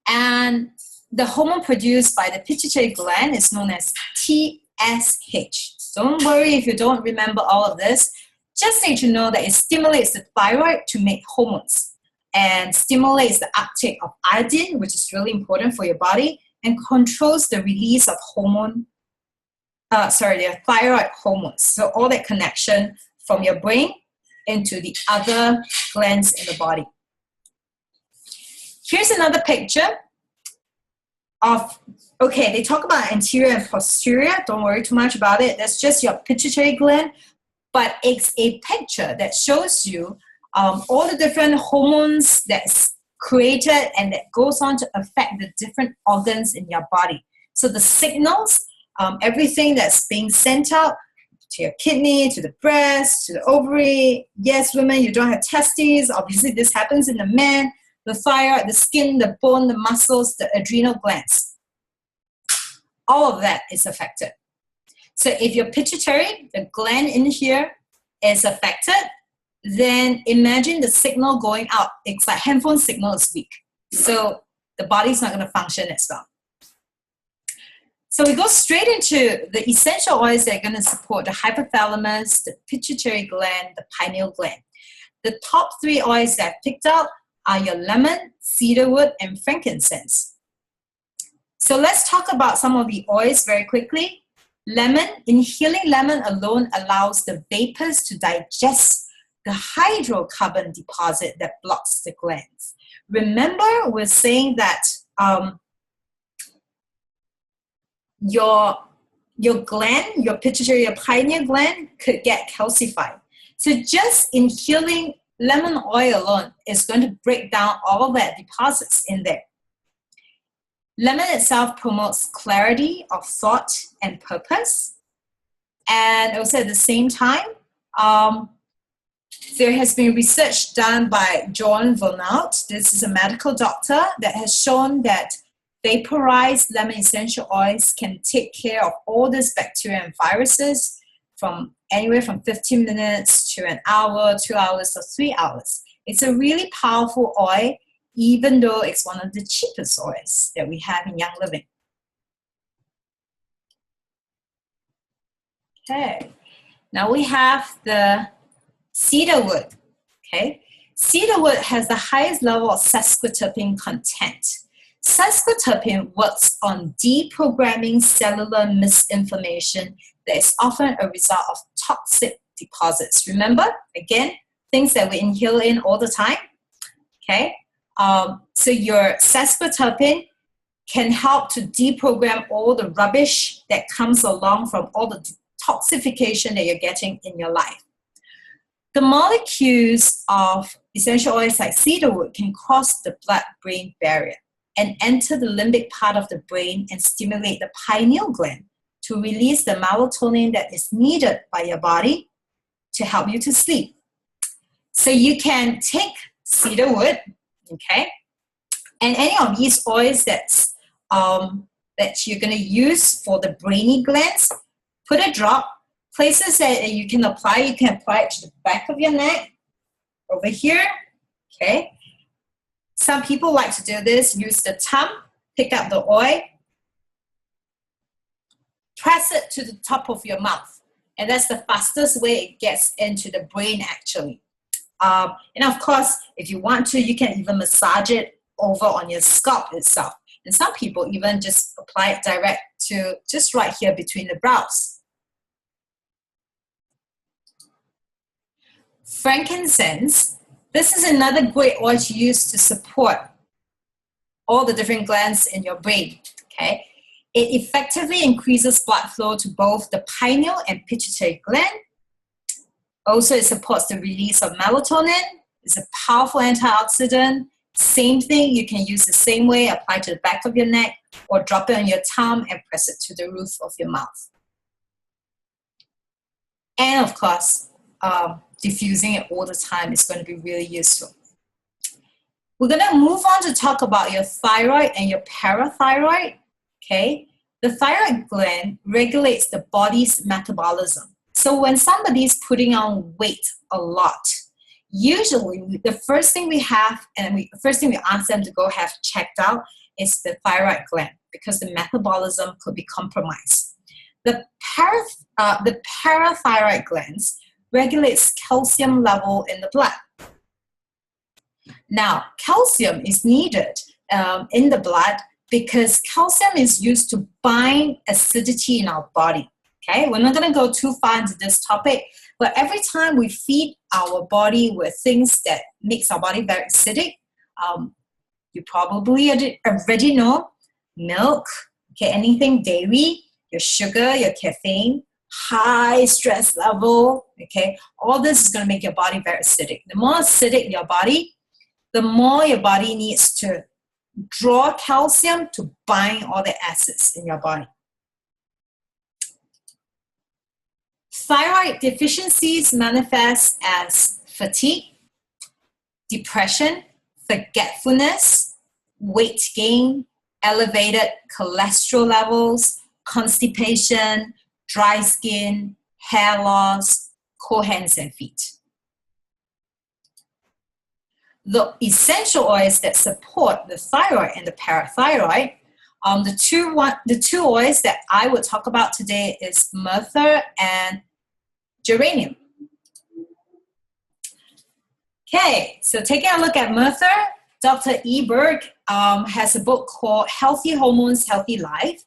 And the hormone produced by the pituitary gland is known as TSH. Don't worry if you don't remember all of this. Just need to know that it stimulates the thyroid to make hormones and stimulates the uptake of iodine, which is really important for your body, and controls the release of the thyroid hormones. So all that connection from your brain into the other glands in the body. Here's another picture of, they talk about anterior and posterior. Don't worry too much about it. That's just your pituitary gland. But it's a picture that shows you all the different hormones that's created and that goes on to affect the different organs in your body. So the signals, everything that's being sent out to your kidney, to the breast, to the ovary. Yes, women, you don't have testes. Obviously, this happens in the man. The thyroid, the skin, the bone, the muscles, the adrenal glands. All of that is affected. So if your pituitary, the gland in here, is affected, then imagine the signal going out. It's like handphone signal is weak. So the body's not going to function as well. So we go straight into the essential oils that are going to support the hypothalamus, the pituitary gland, the pineal gland. The top 3 oils that I've picked out are your lemon, cedarwood, and frankincense. So let's talk about some of the oils very quickly. Lemon, inhaling lemon alone allows the vapors to digest the hydrocarbon deposit that blocks the glands. Remember, we're saying that your gland, your pituitary, your pineal gland could get calcified. So just inhaling lemon oil alone is going to break down all of that deposits in there. Lemon itself promotes clarity of thought and purpose. And also at the same time, there has been research done by John Vernault. This is a medical doctor that has shown that vaporized lemon essential oils can take care of all these bacteria and viruses from anywhere from 15 minutes to an hour, 2 hours, or 3 hours. It's a really powerful oil, even though it's one of the cheapest oils that we have in Young Living. Okay, now we have the cedarwood. Okay, cedarwood has the highest level of sesquiterpene content. Sesquiterpene works on deprogramming cellular misinformation that is often a result of toxic deposits. Remember, again, things that we inhale in all the time. Okay, so your sesquiterpene can help to deprogram all the rubbish that comes along from all the detoxification that you're getting in your life. The molecules of essential oils like cedarwood can cross the blood-brain barrier and enter the limbic part of the brain and stimulate the pineal gland to release the melatonin that is needed by your body to help you to sleep. So you can take cedarwood, okay? And any of these oils that you're going to use for the brainy glands, put a drop. Places that you can apply it to the back of your neck, over here, okay? Some people like to do this, use the thumb, pick up the oil, press it to the top of your mouth. And that's the fastest way it gets into the brain, actually. And of course, if you want to, you can even massage it over on your scalp itself. And some people even just apply it direct to just right here between the brows. Frankincense. This is another great oil to use to support all the different glands in your brain, okay? It effectively increases blood flow to both the pineal and pituitary gland. Also, it supports the release of melatonin. It's a powerful antioxidant. Same thing, you can use the same way, apply to the back of your neck or drop it on your tongue and press it to the roof of your mouth. And of course, diffusing it all the time is going to be really useful. We're going to move on to talk about your thyroid and your parathyroid, okay? The thyroid gland regulates the body's metabolism. So when somebody's putting on weight a lot, usually the first thing we have, and the first thing we ask them to go have checked out is the thyroid gland, because the metabolism could be compromised. The parathyroid glands regulates calcium level in the blood. Now, calcium is needed in the blood because calcium is used to bind acidity in our body. Okay, we're not going to go too far into this topic, but every time we feed our body with things that makes our body very acidic, you probably already know, milk, okay, anything dairy, your sugar, your caffeine, high stress level, okay, all this is going to make your body very acidic. The more acidic your body, the more your body needs to draw calcium to bind all the acids in your body. Thyroid deficiencies manifest as fatigue, depression, forgetfulness, weight gain, elevated cholesterol levels, constipation, dry skin, hair loss, cold hands and feet. The essential oils that support the thyroid and the parathyroid, the two oils that I will talk about today is myrrh and geranium. Okay, so taking a look at myrrh, Dr. E. Berg has a book called Healthy Hormones, Healthy Life,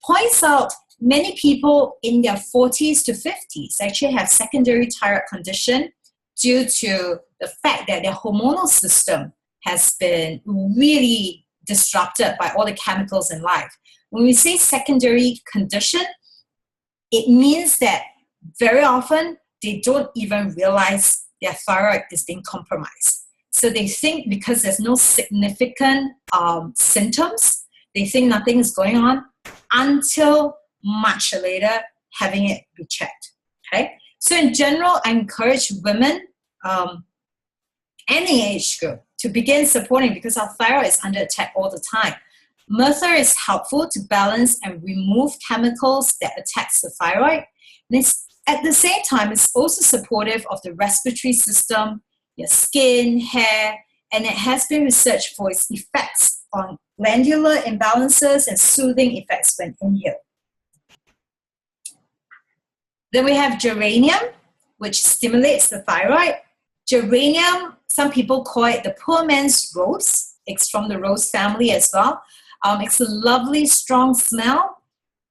points out many people in their 40s to 50s actually have secondary thyroid condition due to the fact that their hormonal system has been really disrupted by all the chemicals in life. When we say secondary condition, it means that very often they don't even realize their thyroid is being compromised. So they think because there's no significant symptoms, they think nothing is going on until much later having it be checked, okay? So in general, I encourage women, any age group, to begin supporting because our thyroid is under attack all the time. Myrrh is helpful to balance and remove chemicals that attacks the thyroid. And it's, at the same time, it's also supportive of the respiratory system, your skin, hair, and it has been researched for its effects on glandular imbalances and soothing effects when inhaled. Then we have geranium, which stimulates the thyroid. Geranium, some people call it the poor man's rose. It's from the rose family as well. It's a lovely, strong smell.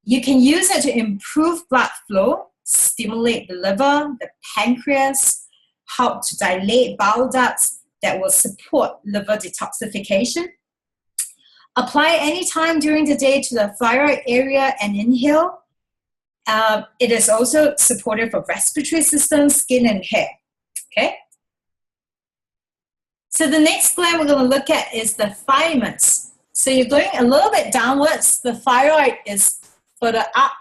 You can use it to improve blood flow, stimulate the liver, the pancreas, help to dilate bile ducts that will support liver detoxification. Apply anytime during the day to the thyroid area and inhale. It is also supportive of respiratory system, skin, and hair. Okay? So the next gland we're going to look at is the thymus. So you're going a little bit downwards. The thyroid is further up.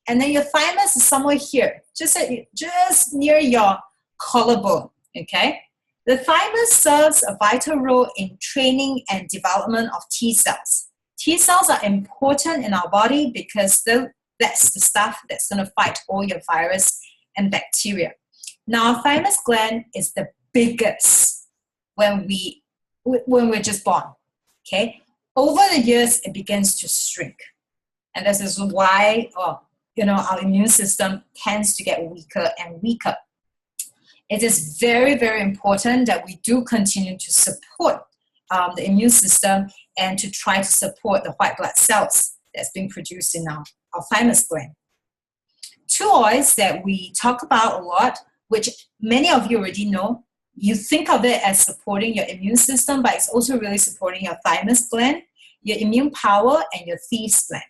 And then your thymus is somewhere here, just near your collarbone. Okay? The thymus serves a vital role in training and development of T cells. T cells are important in our body because that's the stuff that's going to fight all your virus and bacteria. Now, our thymus gland is the biggest when we're just born. Okay, over the years it begins to shrink, and this is why our immune system tends to get weaker and weaker. It is very, very important that we do continue to support the immune system and to try to support the white blood cells that's being produced in our thymus gland. Two oils that we talk about a lot, which many of you already know, you think of it as supporting your immune system, but it's also really supporting your thymus gland, your immune power, and your Thieves gland.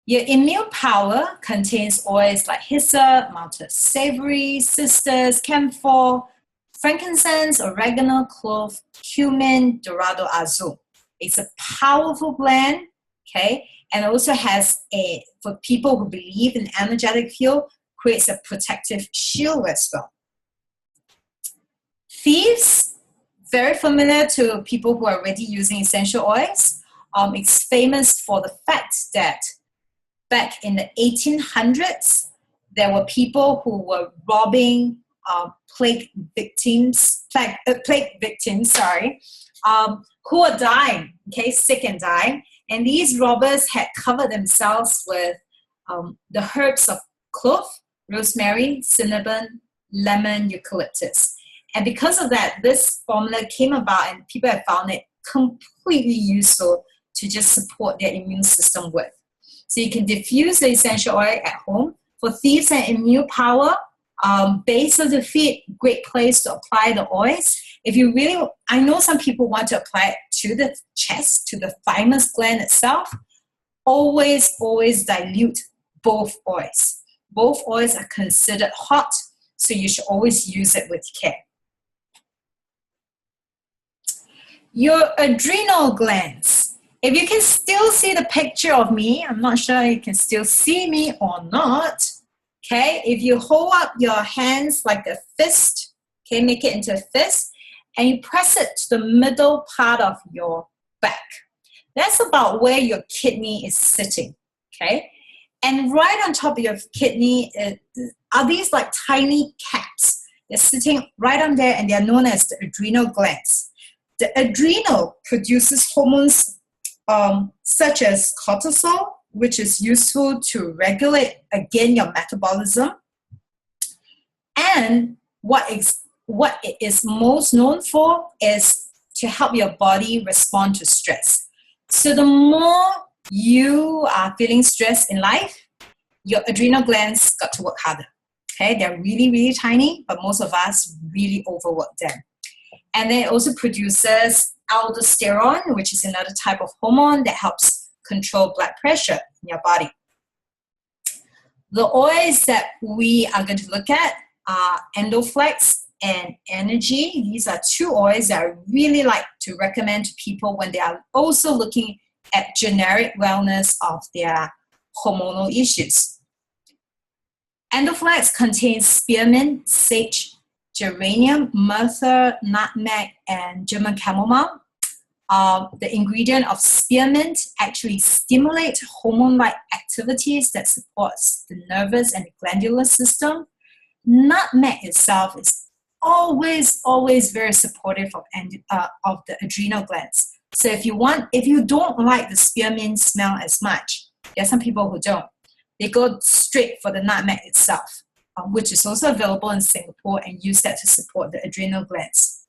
Your immune power contains oils like hyssop, malted savory, cistus, camphor, frankincense, oregano, clove, cumin, dorado azul. It's a powerful blend, okay? And also has for people who believe in energetic field, creates a protective shield as well. Thieves, very familiar to people who are already using essential oils. It's famous for the fact that back in the 1800s, there were people who were robbing plague victims, who were dying, okay, sick and dying. And these robbers had covered themselves with the herbs of clove, rosemary, cinnamon, lemon, eucalyptus. And because of that, this formula came about and people have found it completely useful to just support their immune system with. So you can diffuse the essential oil at home. For Thieves and immune power, base of the feet, great place to apply the oils. If you really, I know some people want to apply it to the chest, to the thymus gland itself. Always dilute both oils. Both oils are considered hot, so you should always use it with care. Your adrenal glands. If you can still see the picture of me, I'm not sure you can still see me or not. Okay, if you hold up your hands like a fist, okay, make it into a fist, and you press it to the middle part of your back. That's about where your kidney is sitting, okay? And right on top of your kidney are these like tiny caps. They're sitting right on there, and they're known as the adrenal glands. The adrenal produces hormones such as cortisol, which is useful to regulate, again, your metabolism. And what it is most known for is to help your body respond to stress. So the more you are feeling stressed in life, your adrenal glands got to work harder. Okay, they're really, really tiny, but most of us really overwork them. And then it also produces aldosterone, which is another type of hormone that helps control blood pressure in your body. The oils that we are going to look at are Endoflex and Energy. These are two oils that I really like to recommend to people when they are also looking at generic wellness of their hormonal issues. Endoflex contains spearmint, sage, geranium, myrtle, nutmeg, and German chamomile. The ingredient of spearmint actually stimulates hormone-like activities that supports the nervous and the glandular system. Nutmeg itself is always very supportive of the adrenal glands. So if you don't like the spearmint smell as much, there are some people who don't. They go straight for the nutmeg itself, which is also available in Singapore, and use that to support the adrenal glands.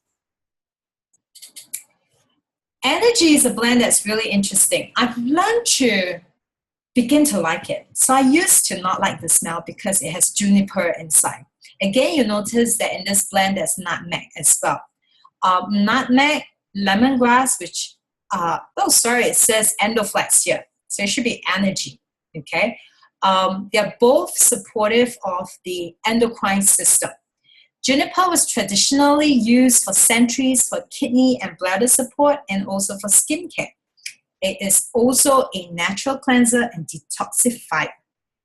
Energy is a blend that's really interesting. I've learned to begin to like it. So I used to not like the smell because it has juniper inside. Again, you notice that in this blend there's nutmeg as well. Nutmeg, lemongrass, which, it says Endoflex here. So it should be Energy, okay? They're both supportive of the endocrine system. Juniper was traditionally used for centuries for kidney and bladder support and also for skincare. It is also a natural cleanser and detoxifier.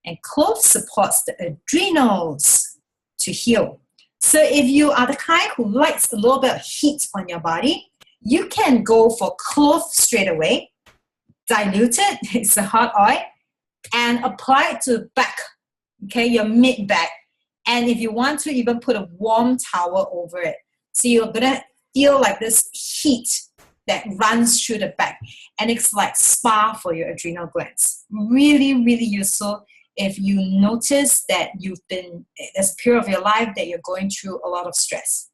And clove supports the adrenals to heal. So if you are the kind who likes a little bit of heat on your body, you can go for clove straight away, dilute it, it's a hot oil, and apply it to the back, okay, your mid back. And if you want to, even put a warm towel over it. So you're gonna feel like this heat that runs through the back. And it's like spa for your adrenal glands. Really, really useful if you notice that there's a period of your life that you're going through a lot of stress.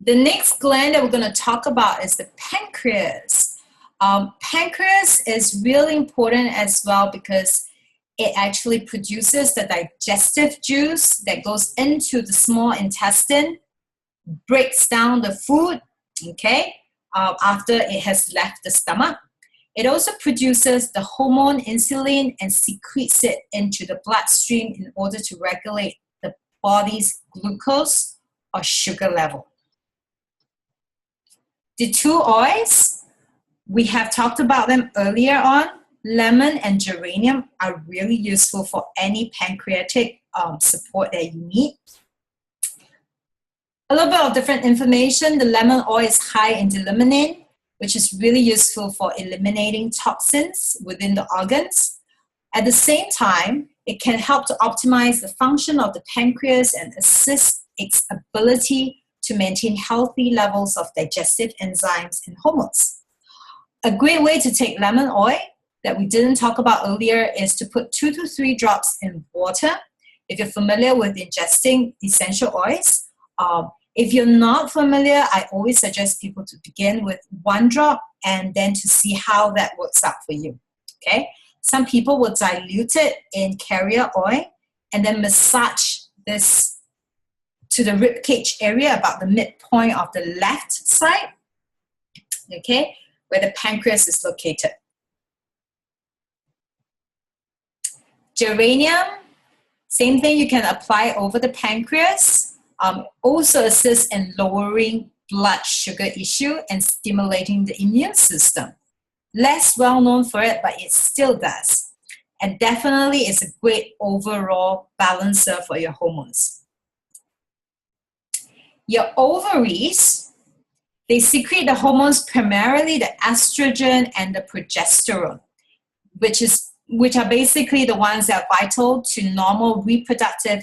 The next gland that we're going to talk about is the pancreas. Pancreas is really important as well because it actually produces the digestive juice that goes into the small intestine, breaks down the food, okay, after it has left the stomach. It also produces the hormone insulin and secretes it into the bloodstream in order to regulate the body's glucose or sugar level. The two oils, we have talked about them earlier on. Lemon and geranium are really useful for any pancreatic support that you need. A little bit of different information. The lemon oil is high in limonene, which is really useful for eliminating toxins within the organs. At the same time, it can help to optimize the function of the pancreas and assist its ability to maintain healthy levels of digestive enzymes and hormones. A great way to take lemon oil that we didn't talk about earlier is to put 2 to 3 drops in water. If you're familiar with ingesting essential oils, if you're not familiar, I always suggest people to begin with 1 drop and then to see how that works out for you, okay? Some people will dilute it in carrier oil and then massage this to the rib cage area about the midpoint of the left side, okay, where the pancreas is located. Geranium, same thing, you can apply over the pancreas. Also assists in lowering blood sugar issue and stimulating the immune system. Less well known for it, but it still does. And definitely is a great overall balancer for your hormones. Your ovaries, they secrete the hormones, primarily the estrogen and the progesterone, which are basically the ones that are vital to normal reproductive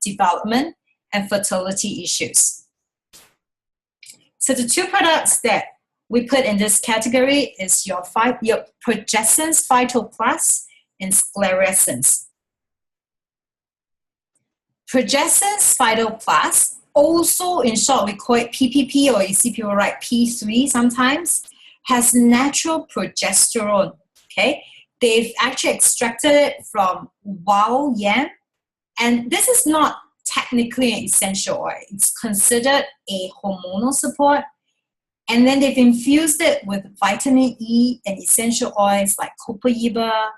development and fertility issues. So the 2 products that we put in this category is your Progessence Phytoplus and Sclerescence. Progessence Phytoplus, also in short we call it PPP, or you see people write P3 sometimes, has natural progesterone, okay? They've actually extracted it from wild yam, and this is not technically an essential oil. It's considered a hormonal support, and then they've infused it with vitamin E and essential oils like copaiba,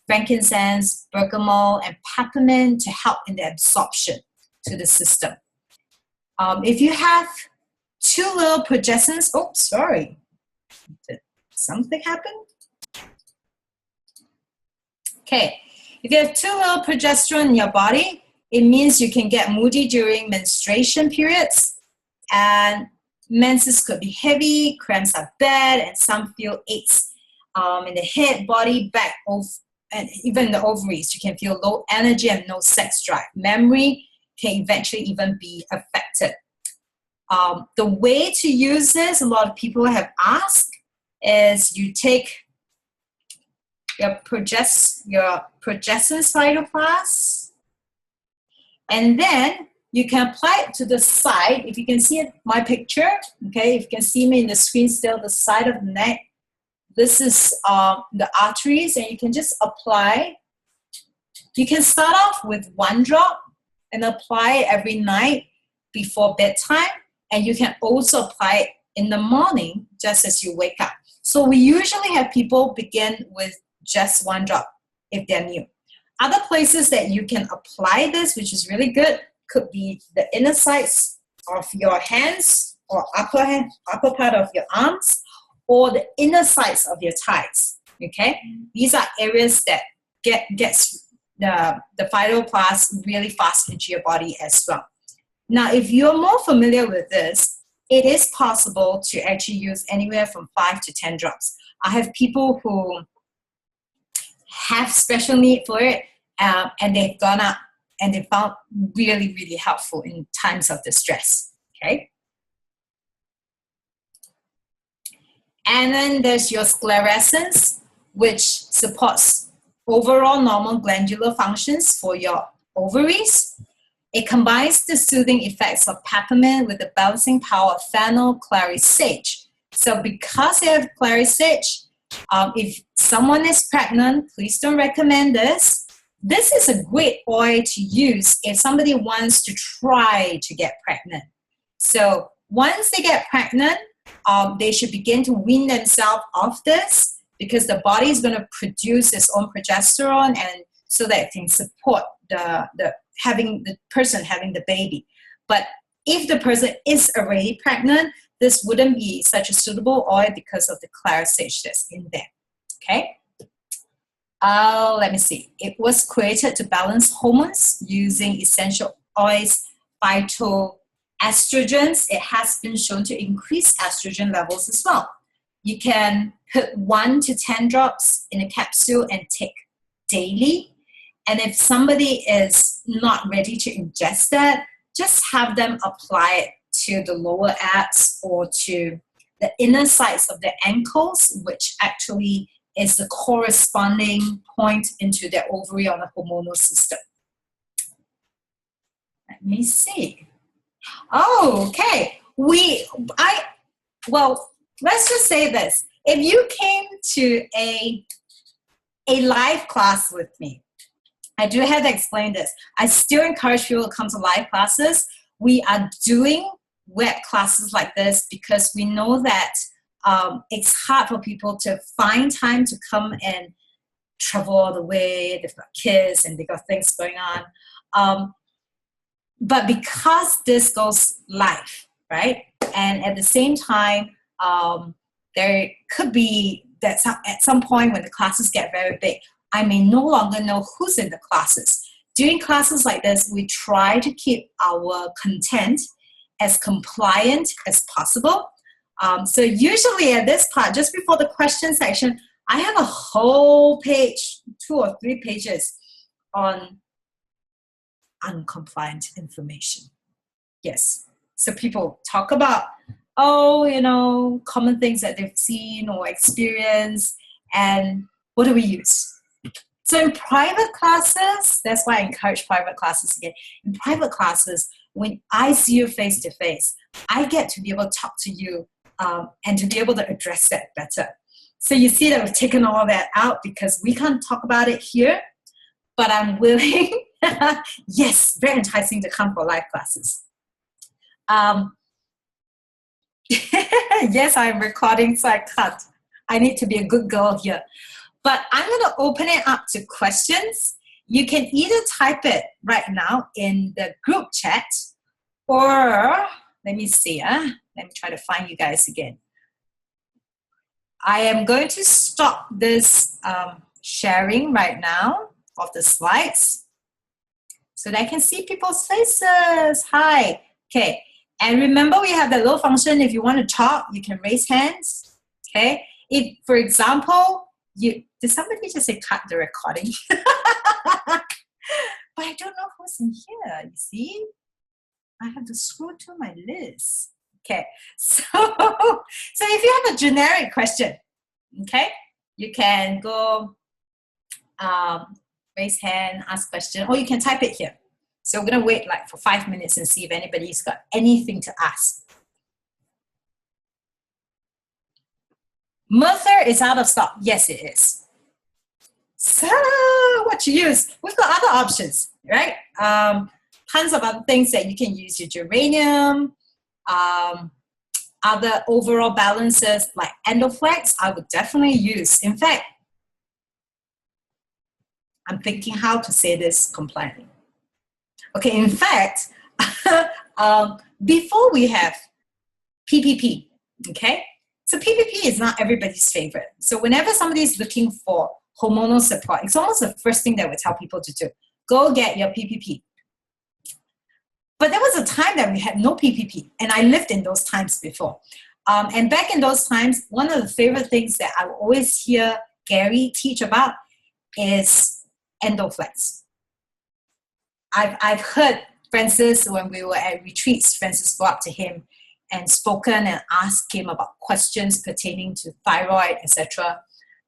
frankincense, bergamot, and peppermint to help in the absorption to the system. If you have too little progestins, did something happen? Okay, if you have too little progesterone in your body, it means you can get moody during menstruation periods, and menses could be heavy, cramps are bad, and some feel aches in the head, body, back, and even the ovaries. You can feel low energy and no sex drive. Memory can eventually even be affected. The way to use this, a lot of people have asked, is you take your Progessence Phytoplus, and then you can apply it to the side. If you can see my picture, okay, if you can see me in the screen still, the side of the neck, this is the arteries, and you can just apply. You can start off with 1 drop and apply it every night before bedtime, and you can also apply it in the morning just as you wake up. So we usually have people begin with just 1 drop if they're new. Other places that you can apply this, which is really good, could be the inner sides of your hands or upper part of your arms, or the inner sides of your thighs, okay? These are areas that gets the phytoplast really fast into your body as well. Now, if you're more familiar with this, it is possible to actually use anywhere from 5 to 10 drops. I have people who have special need for it, and they've gone up and they found really, really helpful in times of distress, okay? And then there's your sclerescence, which supports overall normal glandular functions for your ovaries. It combines the soothing effects of peppermint with the balancing power of fennel, clary, sage. So because they have clary, sage, if someone is pregnant, please don't recommend this. This is a great oil to use if somebody wants to try to get pregnant. So once they get pregnant, they should begin to wean themselves off this, because the body is going to produce its own progesterone, and so that it can support the person having the baby. But if the person is already pregnant, this wouldn't be such a suitable oil because of the clary sage that's in there. Okay. Let me see. It was created to balance hormones using essential oils, phytoestrogens. It has been shown to increase estrogen levels as well. You can put 1 to 10 drops in a capsule and take daily. And if somebody is not ready to ingest that, just have them apply it to the lower abs or to the inner sides of the ankles, which actually is the corresponding point into their ovary on the hormonal system. Let me see. Oh, okay. Well, let's just say this. If you came to a live class with me, I do have to explain this. I still encourage people to come to live classes. We are doing web classes like this because we know that it's hard for people to find time to come and travel all the way. They've got kids and they've got things going on. But because this goes live, right? And at the same time, there could be that at some point when the classes get very big, I may no longer know who's in the classes. During classes like this, we try to keep our content as compliant as possible. So usually at this part, just before the question section, I have a whole page, 2 or 3 pages on uncompliant information. Yes. So people talk about, common things that they've seen or experienced, and what do we use? So in private classes, that's why I encourage private classes again. In private classes, when I see you face to face, I get to be able to talk to you and to be able to address that better. So you see that we've taken all that out because we can't talk about it here, but I'm willing, yes, very enticing to come for live classes. Yes, I'm recording, so I can't. I need to be a good girl here. But I'm going to open it up to questions. You can either type it right now in the group chat, or let me see. Let me try to find you guys again. I am going to stop this sharing right now of the slides so that I can see people's faces. Hi. Okay. And remember, we have that little function. If you want to talk, you can raise hands. Okay. If, for example, did somebody just say cut the recording? But I don't know who's in here, you see? I have to scroll to my list. Okay, so if you have a generic question, okay, you can go raise hand, ask question, or you can type it here. So we're gonna wait like for 5 minutes and see if anybody's got anything to ask. Murther is out of stock. Yes, it is. So what to use? We've got other options, right? Tons of other things that you can use. Your geranium, other overall balances like endoflex, I would definitely use. In fact, I'm thinking how to say this compliantly. Okay, in fact, before we have PPP, okay? So PPP is not everybody's favorite. So whenever somebody is looking for hormonal support. It's almost the first thing that we tell people to do. Go get your PPP. But there was a time that we had no PPP, and I lived in those times before. And back in those times, one of the favorite things that I always hear Gary teach about is Endoflex. I've heard Francis, when we were at retreats, Francis go up to him and spoken and asked him about questions pertaining to thyroid, etc.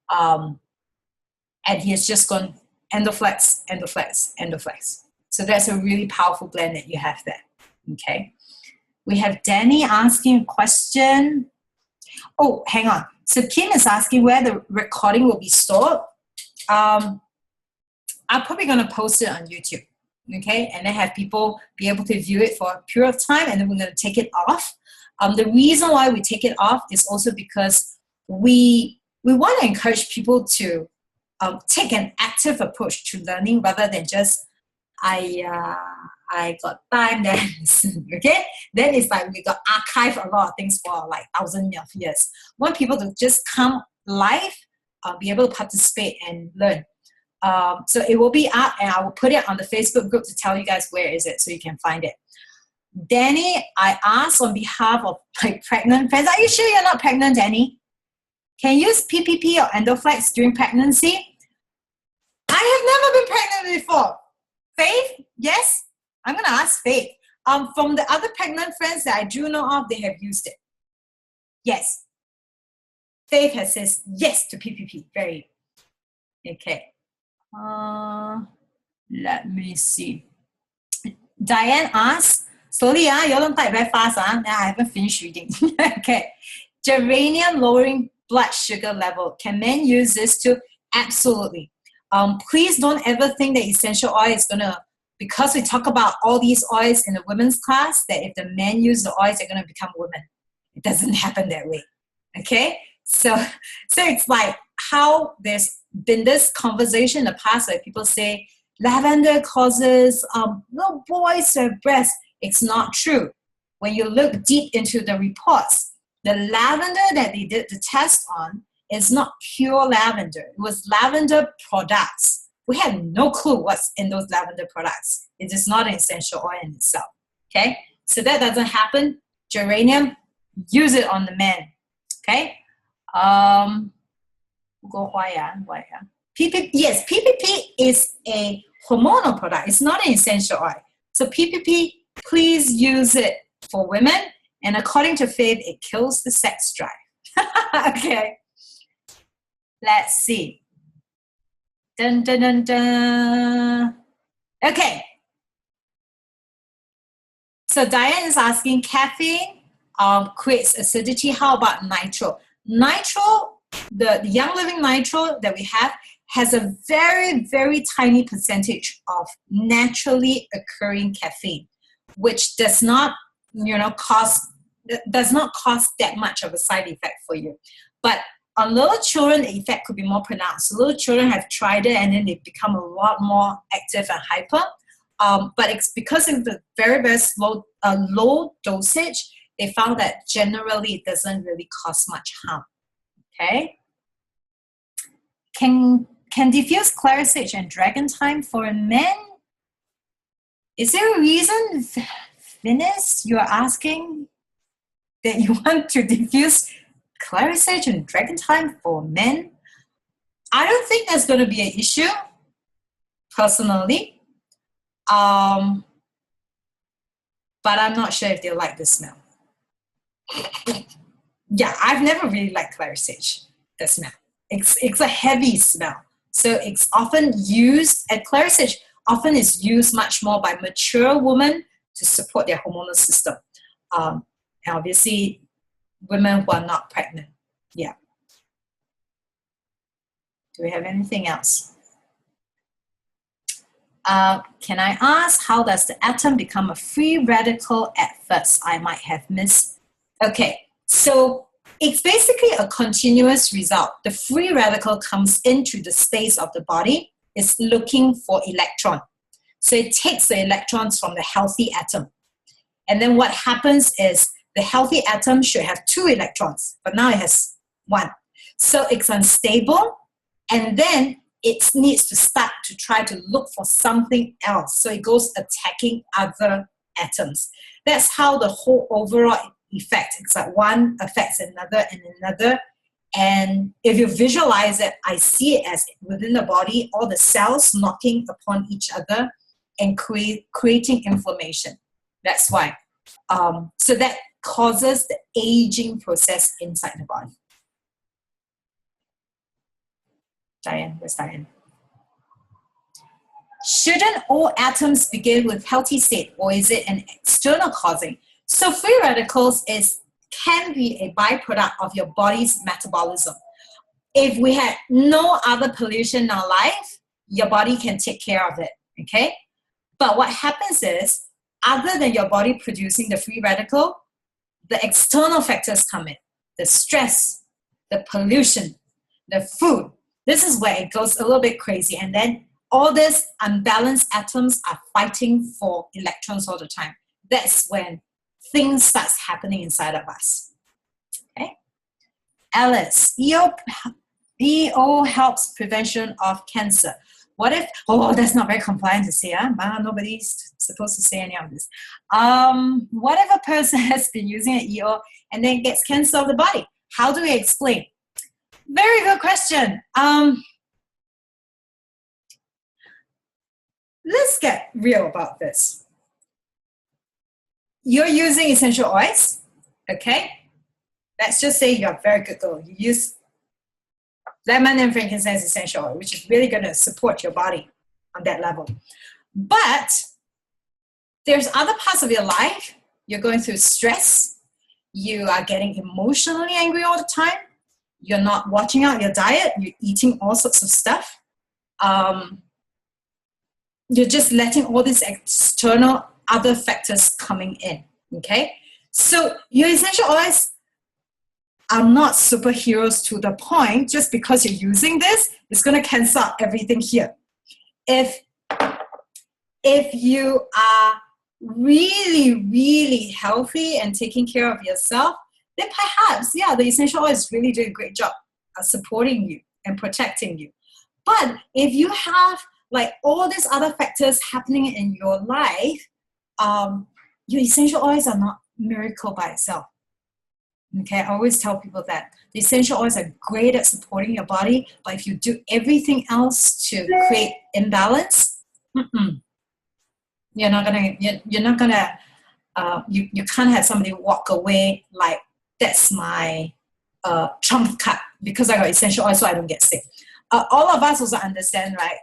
And he has just gone Endoflex, Endoflex, Endoflex. So that's a really powerful blend that you have there. Okay. We have Danny asking a question. Oh, hang on. So Kim is asking where the recording will be stored. I'm probably going to post it on YouTube. Okay, and then have people be able to view it for a period of time, and then we're going to take it off. The reason why we take it off is also because we want to encourage people to take an active approach to learning rather than just I got time then listen. Okay, then it's like we got archive a lot of things for like thousands of years. We want people to just come live, be able to participate and learn. So it will be up, and I will put it on the Facebook group to tell you guys where is it so you can find it. Danny, I asked on behalf of my pregnant friends. Are you sure you're not pregnant, Danny? Can you use PPP or Endoflex during pregnancy? I have never been pregnant before. Faith? Yes? I'm going to ask Faith. From the other pregnant friends that I do know of, they have used it. Yes. Faith has says yes to PPP. Very. Okay. Let me see. Diane asks, slowly, you don't type very fast. I haven't finished reading. Okay. Geranium lowering blood sugar level. Can men use this too? Absolutely. Please don't ever think that essential oil is going to, because we talk about all these oils in the women's class, that if the men use the oils, they're going to become women. It doesn't happen that way. Okay? So it's like how there's been this conversation in the past where people say lavender causes little boys to have breasts. It's not true. When you look deep into the reports, the lavender that they did the test on is not pure lavender. It was lavender products. We have no clue what's in those lavender products. It is not an essential oil in itself. Okay? So that doesn't happen. Geranium, use it on the men. Okay? PPP, yes, PPP is a hormonal product. It's not an essential oil. So PPP, please use it for women. And according to Faith, it kills the sex drive. Okay. Let's see. Dun, dun, dun, dun. Okay. So Diane is asking, caffeine creates acidity. How about nitro? Nitro, the Young Living Nitro that we have has a very, very tiny percentage of naturally occurring caffeine, which does not, cause that much of a side effect for you. But on little children, the effect could be more pronounced. So little children have tried it and then they become a lot more active and hyper. But it's because of the very, very low dosage, they found that generally it doesn't really cause much harm. Okay? Can diffuse clarisage and dragon time for men? Is there a reason, Venus, you are asking that you want to diffuse clarisage and dragon time for men? I don't think that's going to be an issue, personally. But I'm not sure if they like the smell. Yeah, I've never really liked clarisage, the smell. It's a heavy smell. So it's often used, and clarisage often is used much more by mature women to support their hormonal system. And obviously, women who are not pregnant. Yeah. Do we have anything else? Can I ask, how does the atom become a free radical at first? I might have missed. Okay, so it's basically a continuous result. The free radical comes into the space of the body. It's looking for electron. So it takes the electrons from the healthy atom. And then what happens is the healthy atom should have 2 electrons, but now it has 1. So it's unstable. And then it needs to start to try to look for something else. So it goes attacking other atoms. That's how the whole overall effect, it's like one affects another and another. And if you visualize it, I see it as within the body, all the cells knocking upon each other and creating inflammation. That's why. So that causes the aging process inside the body. Diane, where's Diane? Shouldn't all atoms begin with healthy state, or is it an external causing? So free radicals can be a byproduct of your body's metabolism. If we had no other pollution in our life, your body can take care of it, okay? But what happens is, other than your body producing the free radical, the external factors come in. The stress, the pollution, the food. This is where it goes a little bit crazy. And then all these unbalanced atoms are fighting for electrons all the time. That's when things start happening inside of us. Okay? Alice, EO helps prevention of cancer. What if, that's not very compliant to say, nobody's supposed to say any of this. What if a person has been using an EO and then gets cancer of the body? How do we explain? Very good question. Let's get real about this. You're using essential oils, okay? Let's just say you're a very good girl. You use lemon and frankincense essential oil, which is really going to support your body on that level. But there's other parts of your life. You're going through stress. You are getting emotionally angry all the time. You're not watching out your diet. You're eating all sorts of stuff. You're just letting all these external other factors coming in, okay? So your essential oils are not superheroes to the point just because you're using this, it's going to cancel out everything here. If you are really, really healthy and taking care of yourself, then perhaps, the essential oil is really doing a great job of supporting you and protecting you. But if you have like all these other factors happening in your life, your essential oils are not miracle by itself. Okay, I always tell people that the essential oils are great at supporting your body, but if you do everything else to create imbalance, you can't have somebody walk away like, that's my trump card because I got essential oil so I don't get sick. All of us also understand, right?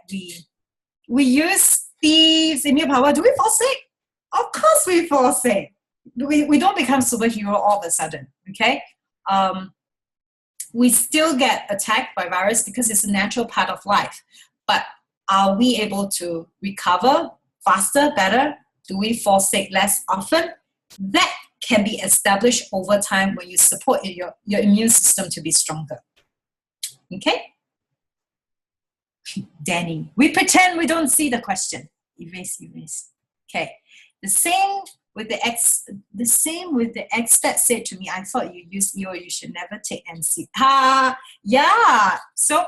We use thieves, immune power. Do we fall sick? Of course we fall sick. We don't become superhero all of a sudden, okay? We still get attacked by virus because it's a natural part of life. But are we able to recover faster, better? Do we fall sick less often? That can be established over time when you support your immune system to be stronger. Okay? Danny, we pretend we don't see the question. Erase. Okay. The same with the expert said to me, I thought you used EO, you should never take NC. Yeah. So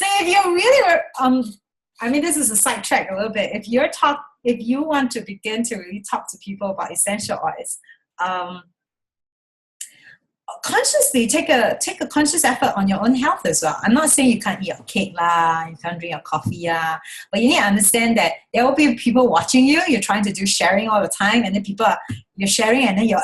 if you're really, this is a sidetrack a little bit. If you want to begin to really talk to people about essential oils, consciously take a conscious effort on your own health as well. I'm not saying you can't eat your cake lah, you can't drink your coffee but you need to understand that there will be people watching you. You're trying to do sharing all the time, and then you're sharing, and then you're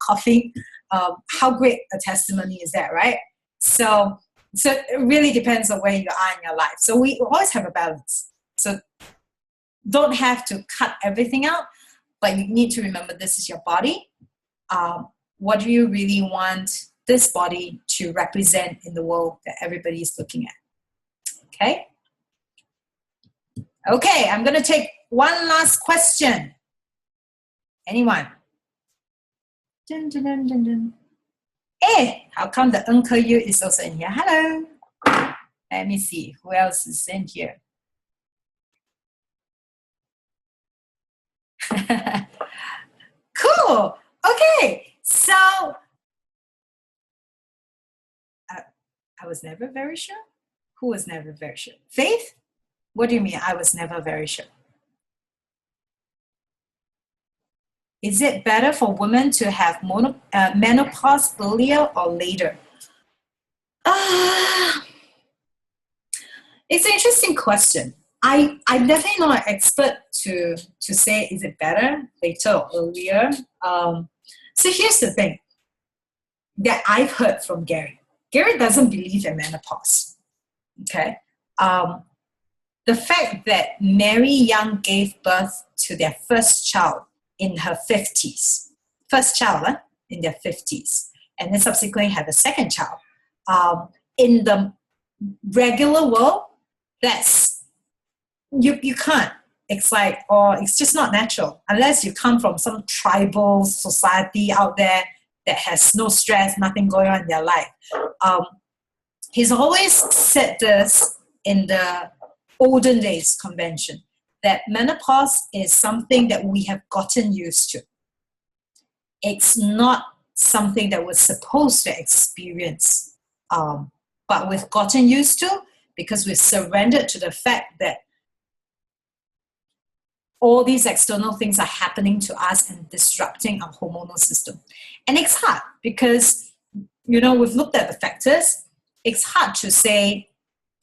coughing. How great a testimony is that, right? So it really depends on where you are in your life. So we always have a balance. So don't have to cut everything out, but you need to remember this is your body. What do you really want this body to represent in the world that everybody is looking at? Okay? Okay, I'm going to take one last question. Anyone? Dun, dun, dun, dun, dun. Hey, how come the Uncle Yu is also in here? Hello. Let me see who else is in here. Cool. Okay. So I was never very sure? Who was never very sure? Faith? What do you mean I was never very sure? Is it better for women to have menopause earlier or later? It's an interesting question. I'm definitely not an expert to say is it better later or earlier. So here's the thing that I've heard from Gary. Gary doesn't believe in menopause. Okay. The fact that Mary Young gave birth to their first child in her 50s, first child in their 50s, and then subsequently had a second child. In the regular world, that's, you can't. It's like, or it's just not natural unless you come from some tribal society out there that has no stress, nothing going on in their life. He's always said this in the olden days convention, that menopause is something that we have gotten used to. It's not something that we're supposed to experience, but we've gotten used to because we've surrendered to the fact that all these external things are happening to us and disrupting our hormonal system. And it's hard because, we've looked at the factors. It's hard to say,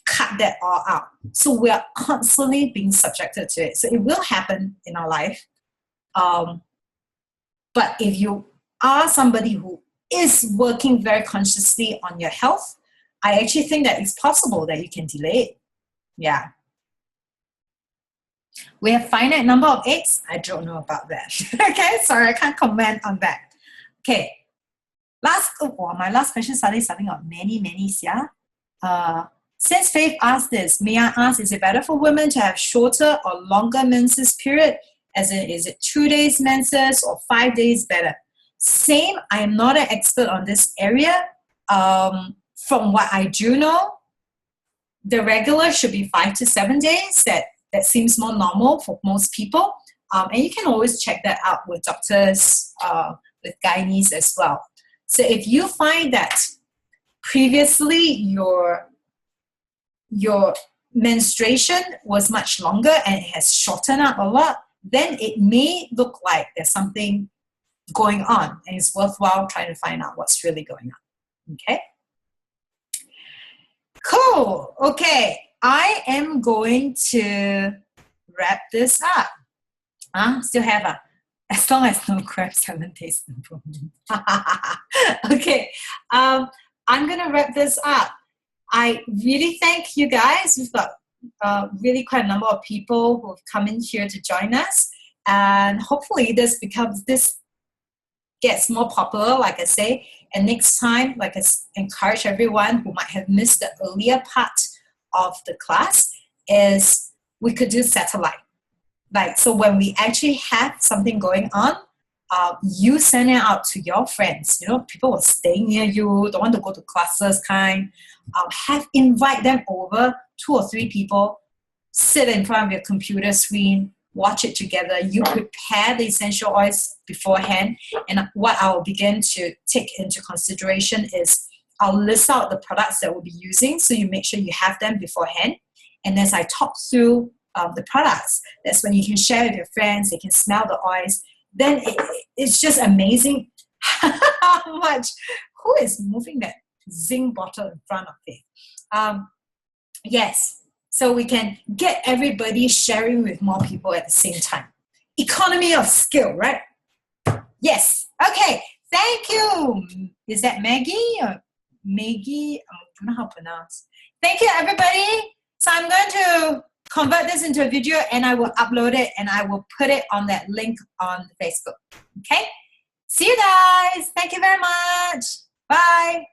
cut that all out. So we are constantly being subjected to it. So it will happen in our life. But if you are somebody who is working very consciously on your health, I actually think that it's possible that you can delay it. Yeah. We have finite number of eggs. I don't know about that. Okay, sorry, I can't comment on that. Okay, my last question starting out many, yeah. Since Faith asked this, may I ask, is it better for women to have shorter or longer menses period? As in, is it 2 days menses or 5 days better? Same, I am not an expert on this area. From what I do know, the regular should be 5 to 7 days. That seems more normal for most people. And you can always check that out with doctors, with gynaes as well. So if you find that previously your menstruation was much longer and it has shortened up a lot, then it may look like there's something going on and it's worthwhile trying to find out what's really going on. Okay? Cool. Okay. I am going to wrap this up. Still have as long as no crabs haven't tasted improvement. Okay. I'm going to wrap this up. I really thank you guys. We've got really quite a number of people who have come in here to join us. And hopefully this gets more popular, like I say. And next time, like I encourage everyone who might have missed the earlier part of the class, is we could do satellite. Like, so when we actually have something going on, you send it out to your friends, people who are staying near you, don't want to go to classes kind, invite them over, 2 or 3 people, sit in front of your computer screen, watch it together. You prepare the essential oils beforehand. And what I'll begin to take into consideration is I'll list out the products that we'll be using. So you make sure you have them beforehand. And as I talk through the products, that's when you can share with your friends, they can smell the oils. Then it's just amazing how much, who is moving that zinc bottle in front of it? Yes. So we can get everybody sharing with more people at the same time. Economy of scale, right? Yes. Okay. Thank you. Is that Maggie or Maggie? I don't know how to pronounce. Thank you, everybody. So I'm going to convert this into a video and I will upload it and I will put it on that link on Facebook. Okay? See you guys. Thank you very much. Bye.